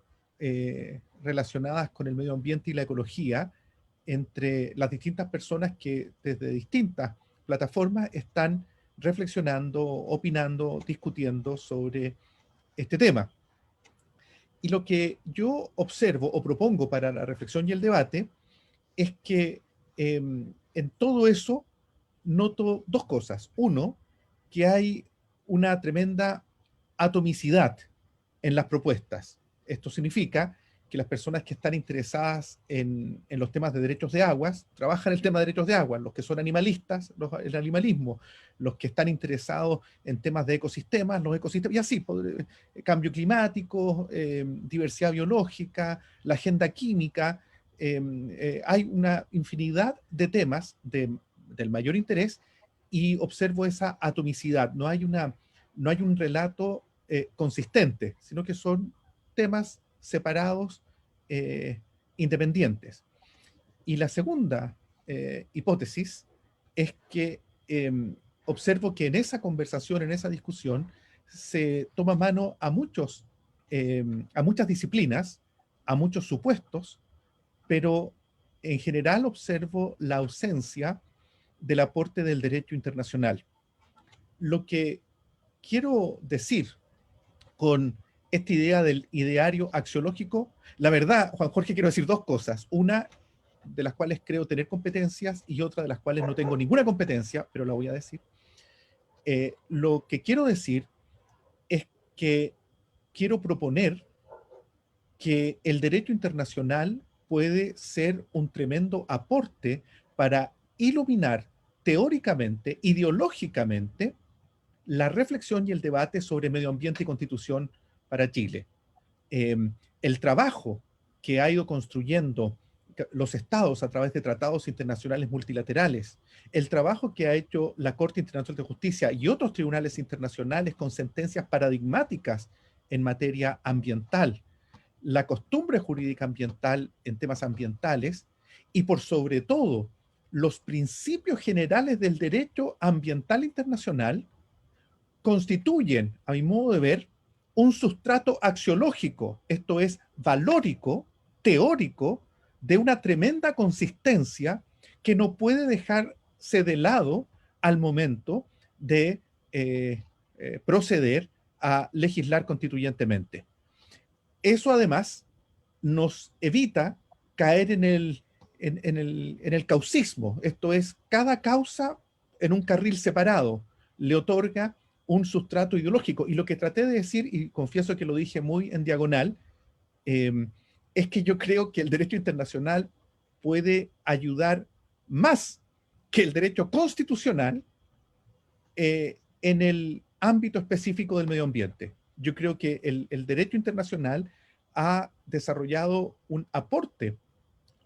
relacionadas con el medio ambiente y la ecología entre las distintas personas que desde distintas plataformas están reflexionando, opinando, discutiendo sobre este tema. Y lo que yo observo o propongo para la reflexión y el debate es que en todo eso noto dos cosas. Uno, que hay una tremenda atomicidad en las propuestas. Esto significa que las personas que están interesadas en los temas de derechos de aguas, trabajan el tema de derechos de aguas, los que son animalistas, el animalismo, los que están interesados en temas de ecosistemas, los ecosistemas, y así, cambio climático, diversidad biológica, la agenda química, hay una infinidad de temas del mayor interés y observo esa atomicidad. No hay un relato consistente, sino que son temas separados, independientes. Y la segunda hipótesis es que observo que en esa conversación, en esa discusión, se toma mano a muchas disciplinas, a muchos supuestos, pero en general observo la ausencia del aporte del derecho internacional. Lo que quiero decir con esta idea del ideario axiológico, la verdad, Juan Jorge, quiero decir dos cosas. Una de las cuales creo tener competencias y otra de las cuales no tengo ninguna competencia, pero la voy a decir. Lo que quiero decir es que quiero proponer que el derecho internacional puede ser un tremendo aporte para iluminar teóricamente, ideológicamente, la reflexión y el debate sobre medio ambiente y constitución para Chile. El trabajo que ha ido construyendo los estados a través de tratados internacionales multilaterales, el trabajo que ha hecho la Corte Internacional de Justicia y otros tribunales internacionales con sentencias paradigmáticas en materia ambiental, la costumbre jurídica ambiental en temas ambientales y por sobre todo los principios generales del derecho ambiental internacional constituyen, a mi modo de ver, un sustrato axiológico, esto es, valórico, teórico, de una tremenda consistencia que no puede dejarse de lado al momento de proceder a legislar constituyentemente. Eso además nos evita caer en el causismo, esto es, cada causa en un carril separado le otorga un sustrato ideológico. Y lo que traté de decir, y confieso que lo dije muy en diagonal, es que yo creo que el derecho internacional puede ayudar más que el derecho constitucional en el ámbito específico del medio ambiente. Yo creo que el derecho internacional ha desarrollado un aporte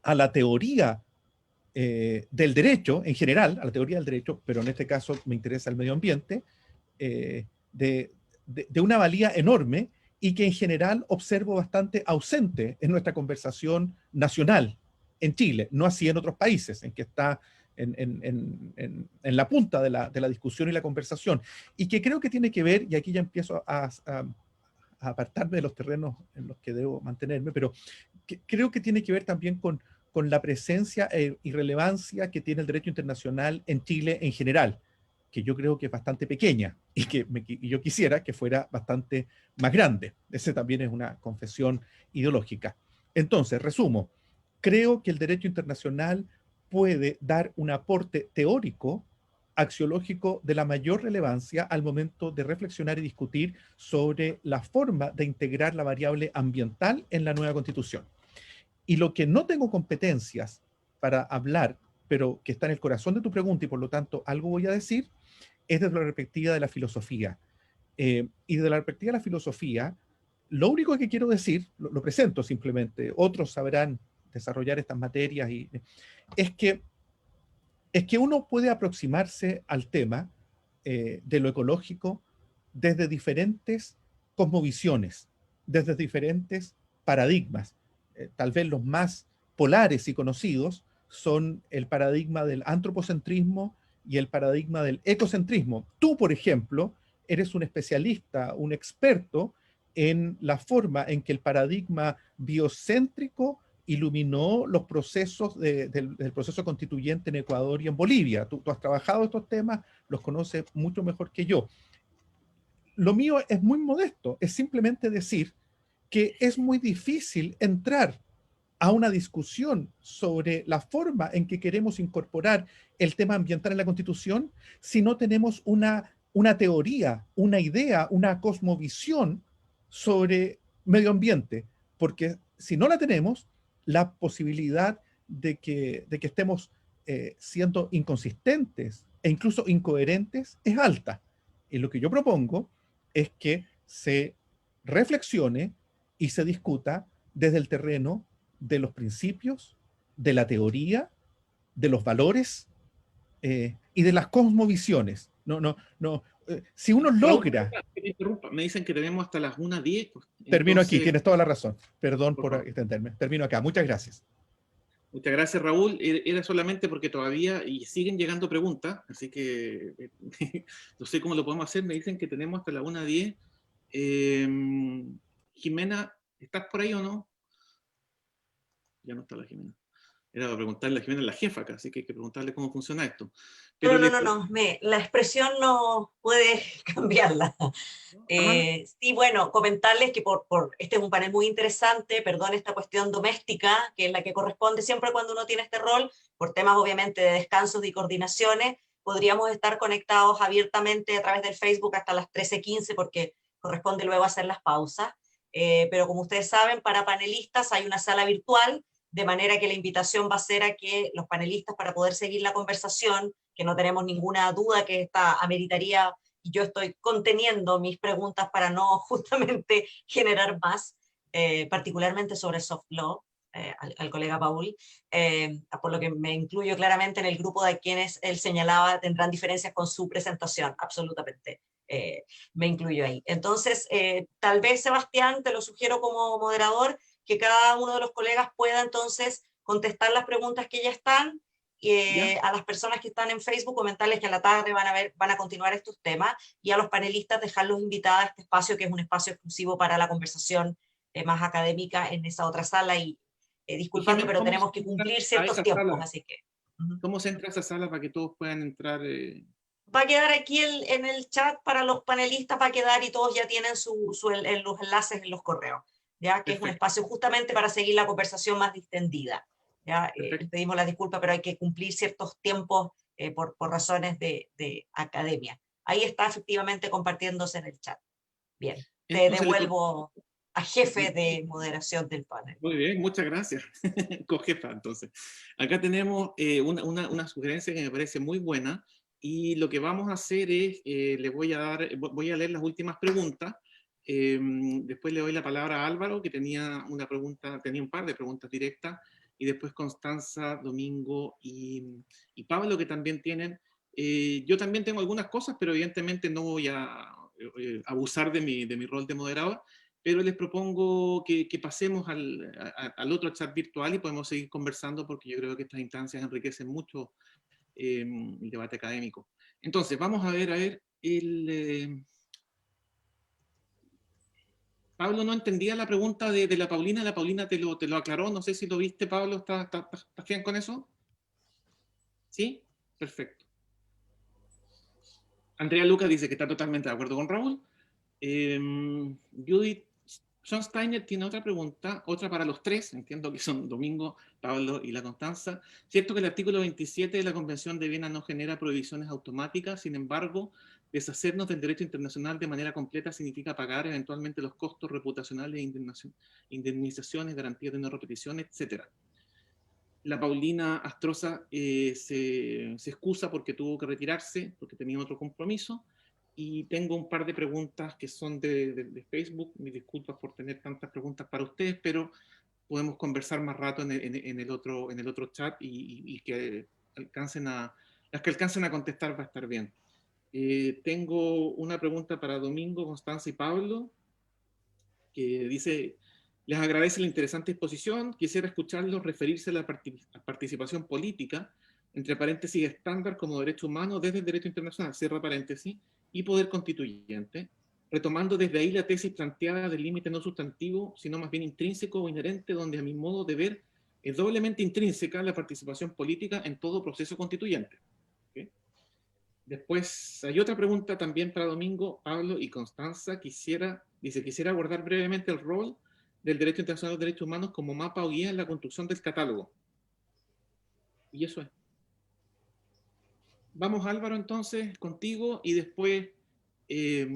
a la teoría del derecho en general, a la teoría del derecho, pero en este caso me interesa el medio ambiente, de una valía enorme y que en general observo bastante ausente en nuestra conversación nacional en Chile, no así en otros países, en que está en la punta de la discusión y la conversación, y que creo que tiene que ver, y aquí ya empiezo a apartarme de los terrenos en los que debo mantenerme, pero creo que tiene que ver también con la presencia y relevancia que tiene el derecho internacional en Chile en general, que yo creo que es bastante pequeña y que yo quisiera que fuera bastante más grande. Ese también es una confesión ideológica. Entonces, resumo, creo que el derecho internacional puede dar un aporte teórico, axiológico de la mayor relevancia al momento de reflexionar y discutir sobre la forma de integrar la variable ambiental en la nueva Constitución. Y lo que no tengo competencias para hablar, pero que está en el corazón de tu pregunta y por lo tanto algo voy a decir, es desde la perspectiva de la filosofía. Y desde la perspectiva de la filosofía, lo único que quiero decir, lo presento simplemente, otros sabrán desarrollar estas materias, es que uno puede aproximarse al tema de lo ecológico desde diferentes cosmovisiones, desde diferentes paradigmas. Tal vez los más polares y conocidos son el paradigma del antropocentrismo y el paradigma del ecocentrismo. Tú, por ejemplo, eres un especialista, un experto en la forma en que el paradigma biocéntrico iluminó los procesos del proceso constituyente en Ecuador y en Bolivia. Tú has trabajado estos temas, los conoces mucho mejor que yo. Lo mío es muy modesto, es simplemente decir que es muy difícil entrar a una discusión sobre la forma en que queremos incorporar el tema ambiental en la Constitución si no tenemos una teoría, una idea, una cosmovisión sobre medio ambiente, porque si no la tenemos, la posibilidad de que estemos siendo inconsistentes e incluso incoherentes es alta. Y lo que yo propongo es que se reflexione y se discuta desde el terreno de los principios, de la teoría, de los valores y de las cosmovisiones. Si uno logra... Me dicen que tenemos hasta las 1:10. Pues, termino entonces, aquí, tienes toda la razón. Perdón por favor, extenderme. Termino acá. Muchas gracias. Muchas gracias, Raúl. Era solamente porque todavía y siguen llegando preguntas, así que no sé cómo lo podemos hacer. Me dicen que tenemos hasta las 1:10. Jimena, ¿estás por ahí o no? Ya no está la Jimena. Era para preguntarle a Jimena, la jefa acá, así que hay que preguntarle cómo funciona esto. Pero No, la expresión no puede cambiarla. Sí, bueno, comentarles que este es un panel muy interesante, perdón, esta cuestión doméstica, que es la que corresponde siempre cuando uno tiene este rol, por temas obviamente de descansos y coordinaciones, podríamos estar conectados abiertamente a través del Facebook hasta las 13:15 porque corresponde luego hacer las pausas. Pero como ustedes saben, para panelistas hay una sala virtual, de manera que la invitación va a ser a que los panelistas, para poder seguir la conversación, que no tenemos ninguna duda que esta ameritaría, y yo estoy conteniendo mis preguntas para no justamente generar más, particularmente sobre soft law, al colega Paul, por lo que me incluyo claramente en el grupo de quienes él señalaba tendrán diferencias con su presentación, absolutamente. Me incluyo ahí. Entonces, tal vez, Sebastián, te lo sugiero como moderador, que cada uno de los colegas pueda entonces contestar las preguntas que ya están, a las personas que están en Facebook comentarles que a la tarde van a continuar estos temas, y a los panelistas dejarlos invitados a este espacio, que es un espacio exclusivo para la conversación más académica en esa otra sala, y disculpadme, pero tenemos que cumplir ciertos tiempos, así que... ¿Cómo se entra a esa sala para que todos puedan entrar? Va a quedar aquí en el chat para los panelistas, va a quedar, y todos ya tienen los enlaces en los correos, ¿ya? Que Perfecto. Es un espacio justamente para seguir la conversación más distendida. ¿Ya? Pedimos la disculpa, pero hay que cumplir ciertos tiempos por razones de academia. Ahí está efectivamente compartiéndose en el chat. Bien, entonces, te devuelvo a jefe de moderación del panel. Muy bien, muchas gracias. Cojefa, entonces. Acá tenemos una sugerencia que me parece muy buena, y lo que vamos a hacer es, voy a leer las últimas preguntas. Después le doy la palabra a Álvaro, que tenía un par de preguntas directas, y después Constanza, Domingo y Pablo, que también tienen. Yo también tengo algunas cosas, pero evidentemente no voy a abusar de mi rol de moderador, pero les propongo que pasemos al otro chat virtual y podemos seguir conversando, porque yo creo que estas instancias enriquecen mucho el debate académico. Entonces, vamos a ver Pablo no entendía la pregunta de la Paulina. La Paulina te lo aclaró. No sé si lo viste, Pablo. ¿Estás bien con eso? ¿Sí? Perfecto. Andrea Lucas dice que está totalmente de acuerdo con Raúl. Judith Schonsteiner tiene otra pregunta, otra para los tres. Entiendo que son Domingo, Pablo y la Constanza. Cierto que el artículo 27 de la Convención de Viena no genera prohibiciones automáticas, sin embargo, deshacernos del derecho internacional de manera completa significa pagar eventualmente los costos reputacionales de indemnizaciones, garantías de no repetición, etc. La Paulina Astroza se excusa porque tuvo que retirarse, porque tenía otro compromiso, y tengo un par de preguntas que son de Facebook. Mis disculpas por tener tantas preguntas para ustedes, pero podemos conversar más rato en el otro chat, y que las que alcancen a contestar va a estar bien. Tengo una pregunta para Domingo, Constanza y Pablo, que dice: les agradece la interesante exposición, quisiera escucharlos referirse a la participación política, entre paréntesis estándar como derecho humano desde el derecho internacional, cierra paréntesis, y poder constituyente, retomando desde ahí la tesis planteada del límite no sustantivo, sino más bien intrínseco o inherente, donde a mi modo de ver es doblemente intrínseca la participación política en todo proceso constituyente. ¿Okay? Después hay otra pregunta también para Domingo, Pablo y Constanza. Quisiera abordar brevemente el rol del Derecho Internacional de Derechos Humanos como mapa o guía en la construcción del catálogo. Y eso es. Vamos, Álvaro, entonces, contigo, y después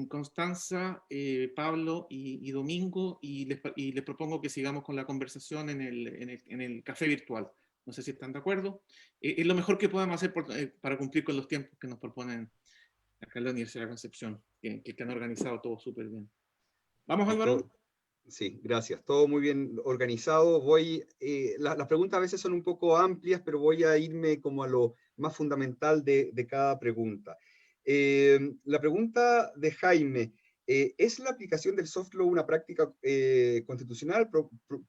Constanza, Pablo y Domingo, y les propongo que sigamos con la conversación en el café virtual. No sé si están de acuerdo. Es lo mejor que podamos hacer para cumplir con los tiempos que nos proponen acá en la Universidad de Concepción, que han organizado todo súper bien. Vamos, Álvaro. Sí, gracias. Todo muy bien organizado. Las preguntas a veces son un poco amplias, pero voy a irme como a lo más fundamental de cada pregunta. La pregunta de Jaime, ¿es la aplicación del soft law una práctica constitucional?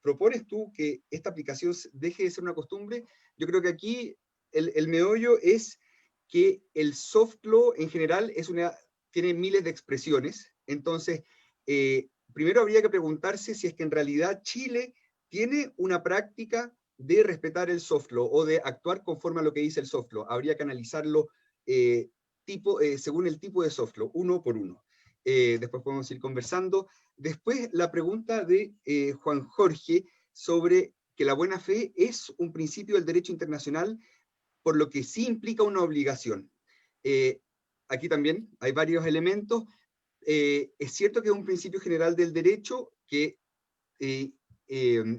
¿Propones tú que esta aplicación deje de ser una costumbre? Yo creo que aquí el meollo es que el soft law en general tiene miles de expresiones. Entonces, primero habría que preguntarse si es que en realidad Chile tiene una práctica de respetar el soft law o de actuar conforme a lo que dice el soft law. Habría que analizarlo según el tipo de soft law, uno por uno. Después podemos ir conversando. Después la pregunta de Juan Jorge sobre que la buena fe es un principio del derecho internacional, por lo que sí implica una obligación. Aquí también hay varios elementos. Es cierto que es un principio general del derecho que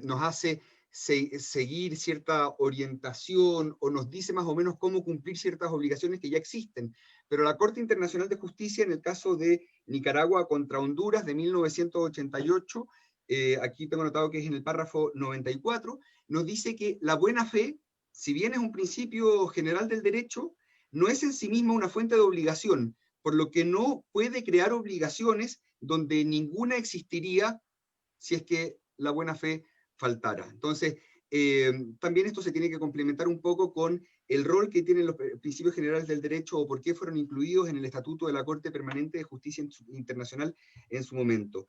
nos hace seguir cierta orientación o nos dice más o menos cómo cumplir ciertas obligaciones que ya existen. Pero la Corte Internacional de Justicia, en el caso de Nicaragua contra Honduras de 1988, aquí tengo notado que es en el párrafo 94, nos dice que la buena fe, si bien es un principio general del derecho, no es en sí misma una fuente de obligación, por lo que no puede crear obligaciones donde ninguna existiría si es que la buena fe faltara. Entonces, también esto se tiene que complementar un poco con el rol que tienen los principios generales del derecho o por qué fueron incluidos en el Estatuto de la Corte Permanente de Justicia Internacional en su momento.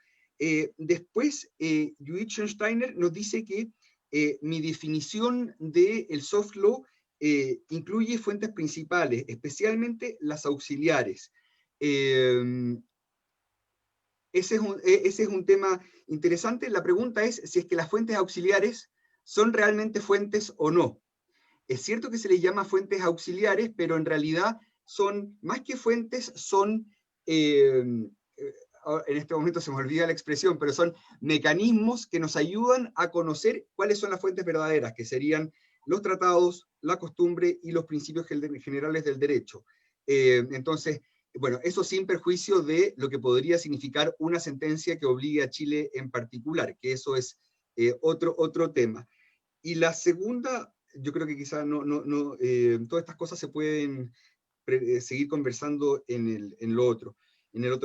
Después, Judith Schonsteiner nos dice que mi definición del soft law incluye fuentes principales, especialmente las auxiliares. Ese es un tema interesante. La pregunta es si es que las fuentes auxiliares son realmente fuentes o no. Es cierto que se les llama fuentes auxiliares, pero en realidad son, más que fuentes, son, en este momento se me olvida la expresión, pero son mecanismos que nos ayudan a conocer cuáles son las fuentes verdaderas, que serían los tratados, la costumbre y los principios generales del derecho. Entonces, bueno, eso sin perjuicio de lo que podría significar una sentencia que obligue a Chile en particular, que eso es otro tema. Y la segunda, yo creo que quizás todas estas cosas se pueden seguir conversando en el otro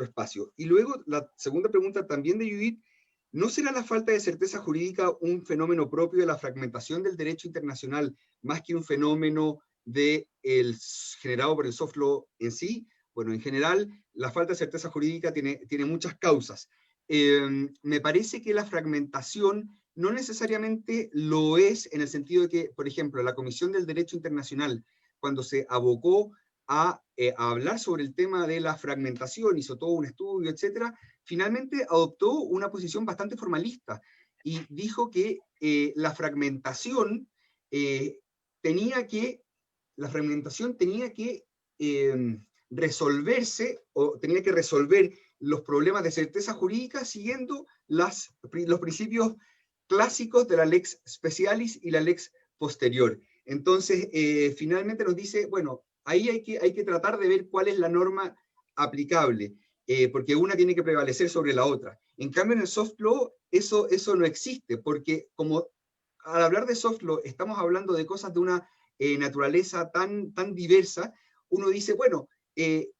espacio. Y luego, la segunda pregunta también de Judith, ¿no será la falta de certeza jurídica un fenómeno propio de la fragmentación del derecho internacional, más que un fenómeno generado por el soft law en sí? Bueno, en general, la falta de certeza jurídica tiene muchas causas. Me parece que la fragmentación no necesariamente lo es en el sentido de que, por ejemplo, la Comisión del Derecho Internacional, cuando se abocó a hablar sobre el tema de la fragmentación, hizo todo un estudio, etcétera, finalmente adoptó una posición bastante formalista y dijo que la fragmentación tenía que resolverse, o tenía que resolver los problemas de certeza jurídica siguiendo los principios clásicos de la lex specialis y la lex posterior. Entonces, finalmente nos dice, bueno, ahí hay que tratar de ver cuál es la norma aplicable, porque una tiene que prevalecer sobre la otra. En cambio, en el soft law, eso no existe, porque como al hablar de soft law estamos hablando de cosas de una naturaleza tan diversa, uno dice, bueno,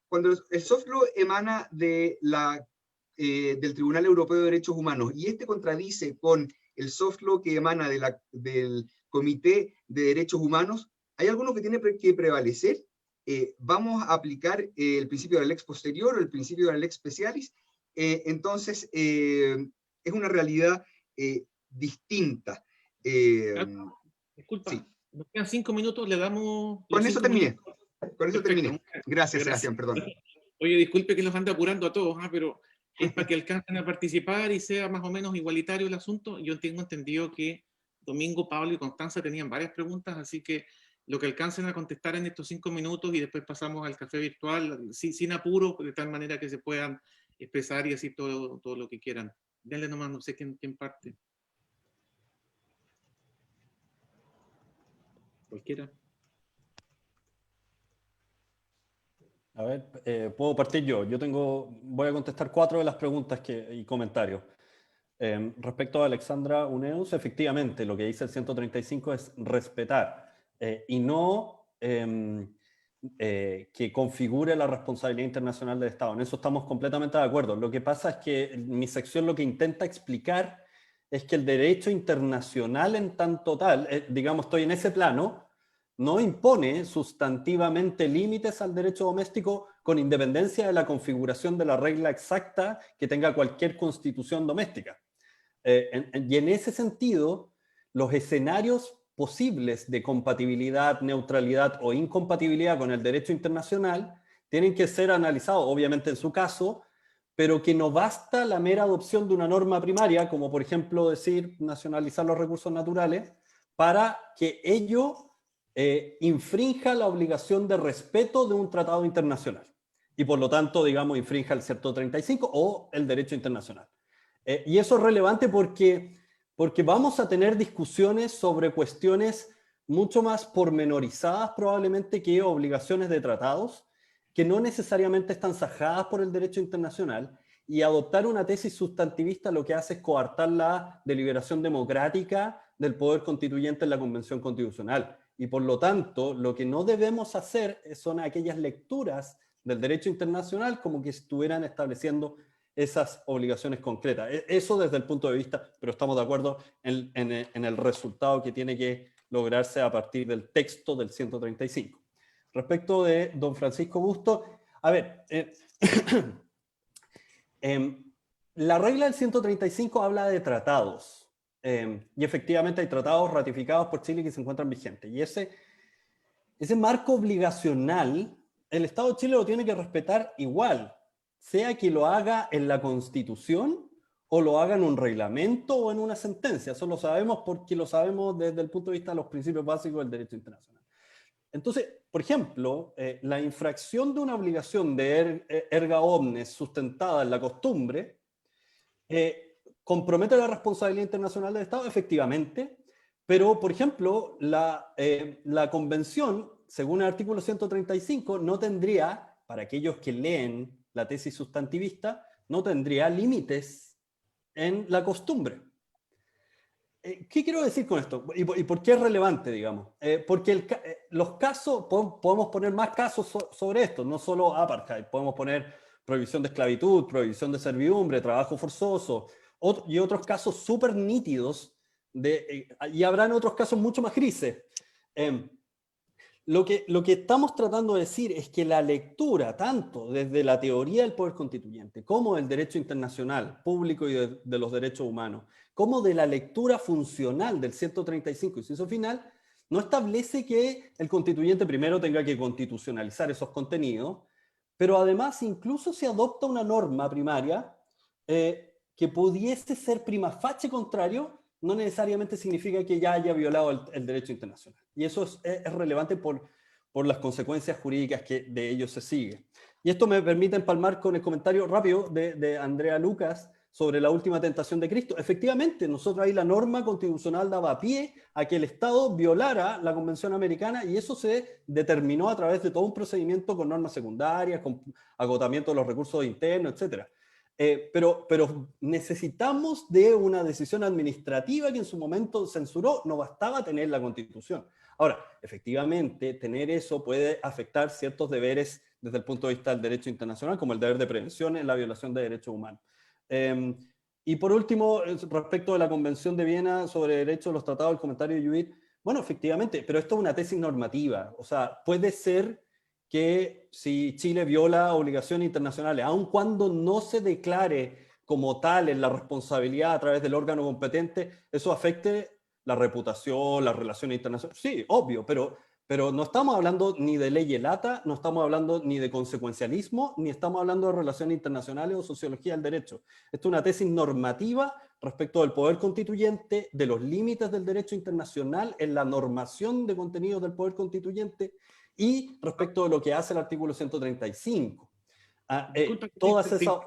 cuando el soft law emana del Tribunal Europeo de Derechos Humanos y este contradice con el soft law que emana del Comité de Derechos Humanos, ¿hay alguno que tiene que prevalecer? vamos a aplicar el principio de la lex posterior o el principio de la lex specialis, entonces es una realidad distinta. Disculpa, sí. nos quedan 5 minutos, le damos... Con eso terminé. Con eso Perfecto. terminé. Gracias, Sebastián, perdón. Oye, disculpe que los ande apurando a todos, pero es para que alcancen a participar y sea más o menos igualitario el asunto. Yo tengo entendido que Domingo, Pablo y Constanza tenían varias preguntas, así que lo que alcancen a contestar en estos 5 minutos y después pasamos al café virtual, sin apuro, de tal manera que se puedan expresar y decir todo lo que quieran. Denle nomás, no sé quién parte. Cualquiera. A ver, puedo partir yo. Voy a contestar 4 de las preguntas y comentarios. Respecto a Alexandra Uneus, efectivamente, lo que dice el 135 es respetar y no que configure la responsabilidad internacional del Estado. En eso estamos completamente de acuerdo. Lo que pasa es que mi sección lo que intenta explicar es que el derecho internacional en tanto tal, digamos, estoy en ese plano, no impone sustantivamente límites al derecho doméstico con independencia de la configuración de la regla exacta que tenga cualquier constitución doméstica. Y en ese sentido, los escenarios posibles de compatibilidad, neutralidad o incompatibilidad con el derecho internacional tienen que ser analizados, obviamente en su caso, pero que no basta la mera adopción de una norma primaria, como por ejemplo decir nacionalizar los recursos naturales, para que ello infrinja la obligación de respeto de un tratado internacional y por lo tanto, digamos, infrinja el 135 o el derecho internacional. Y eso es relevante porque vamos a tener discusiones sobre cuestiones mucho más pormenorizadas probablemente que obligaciones de tratados que no necesariamente están sajadas por el derecho internacional, y adoptar una tesis sustantivista lo que hace es coartar la deliberación democrática del poder constituyente en la Convención Constitucional. Y por lo tanto, lo que no debemos hacer son aquellas lecturas del derecho internacional como que estuvieran estableciendo esas obligaciones concretas. Eso desde el punto de vista, pero estamos de acuerdo en el resultado que tiene que lograrse a partir del texto del 135. Respecto de don Francisco Busto, a ver, la regla del 135 habla de tratados. Y efectivamente hay tratados ratificados por Chile que se encuentran vigentes. Y ese marco obligacional, el Estado de Chile lo tiene que respetar igual, sea que lo haga en la Constitución o lo haga en un reglamento o en una sentencia. Eso lo sabemos porque lo sabemos desde el punto de vista de los principios básicos del derecho internacional. Entonces, por ejemplo, la infracción de una obligación de erga omnes sustentada en la costumbre compromete la responsabilidad internacional del Estado, efectivamente, pero, por ejemplo, la Convención, según el artículo 135, no tendría, para aquellos que leen la tesis sustantivista, no tendría límites en la costumbre. ¿Qué quiero decir con esto? ¿Y por qué es relevante, digamos? Porque los casos, podemos poner más casos sobre esto, no solo apartheid, podemos poner prohibición de esclavitud, prohibición de servidumbre, trabajo forzoso, y otros casos súper nítidos, y habrán otros casos mucho más grises. Lo que estamos tratando de decir es que la lectura, tanto desde la teoría del poder constituyente, como del derecho internacional, público y de los derechos humanos, como de la lectura funcional del 135 inciso final, no establece que el constituyente primero tenga que constitucionalizar esos contenidos, pero además incluso se adopta una norma primaria que pudiese ser prima facie contrario, no necesariamente significa que ya haya violado el derecho internacional. Y eso es relevante por las consecuencias jurídicas que de ello se sigue. Y esto me permite empalmar con el comentario rápido de Andrea Lucas sobre la última tentación de Cristo. Efectivamente, nosotros ahí la norma constitucional daba pie a que el Estado violara la Convención Americana, y eso se determinó a través de todo un procedimiento con normas secundarias, con agotamiento de los recursos internos, etc. Pero necesitamos de una decisión administrativa que en su momento censuró, no bastaba tener la Constitución. Ahora, efectivamente, tener eso puede afectar ciertos deberes desde el punto de vista del derecho internacional, como el deber de prevención en la violación de derechos humanos. Y por último, respecto de la Convención de Viena sobre Derechos de los Tratados, el comentario de Judith, bueno, efectivamente, pero esto es una tesis normativa, o sea, puede ser que si Chile viola obligaciones internacionales, aun cuando no se declare como tal en la responsabilidad a través del órgano competente, eso afecte la reputación, las relaciones internacionales. Sí, obvio, pero no estamos hablando ni de ley lata, no estamos hablando ni de consecuencialismo, ni estamos hablando de relaciones internacionales o sociología del derecho. Esto es una tesis normativa respecto del poder constituyente, de los límites del derecho internacional en la normación de contenidos del poder constituyente y respecto de lo que hace el artículo 135. Disculpa, Todas esas...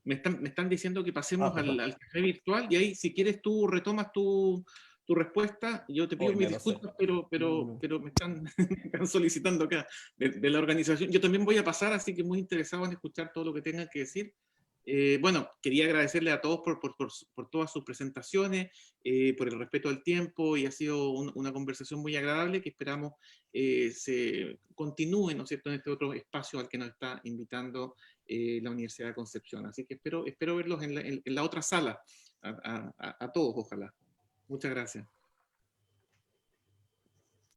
Me están diciendo que pasemos al café virtual y ahí, si quieres, tú retomas tu respuesta. Yo te pido mis disculpas, pero me están solicitando acá de la organización. Yo también voy a pasar, así que muy interesado en escuchar todo lo que tengan que decir. Bueno, quería agradecerle a todos por todas sus presentaciones, por el respeto al tiempo, y ha sido una conversación muy agradable que esperamos se continúe, ¿no es cierto?, en este otro espacio al que nos está invitando la Universidad de Concepción. Así que espero verlos en la otra sala, a todos, ojalá. Muchas gracias.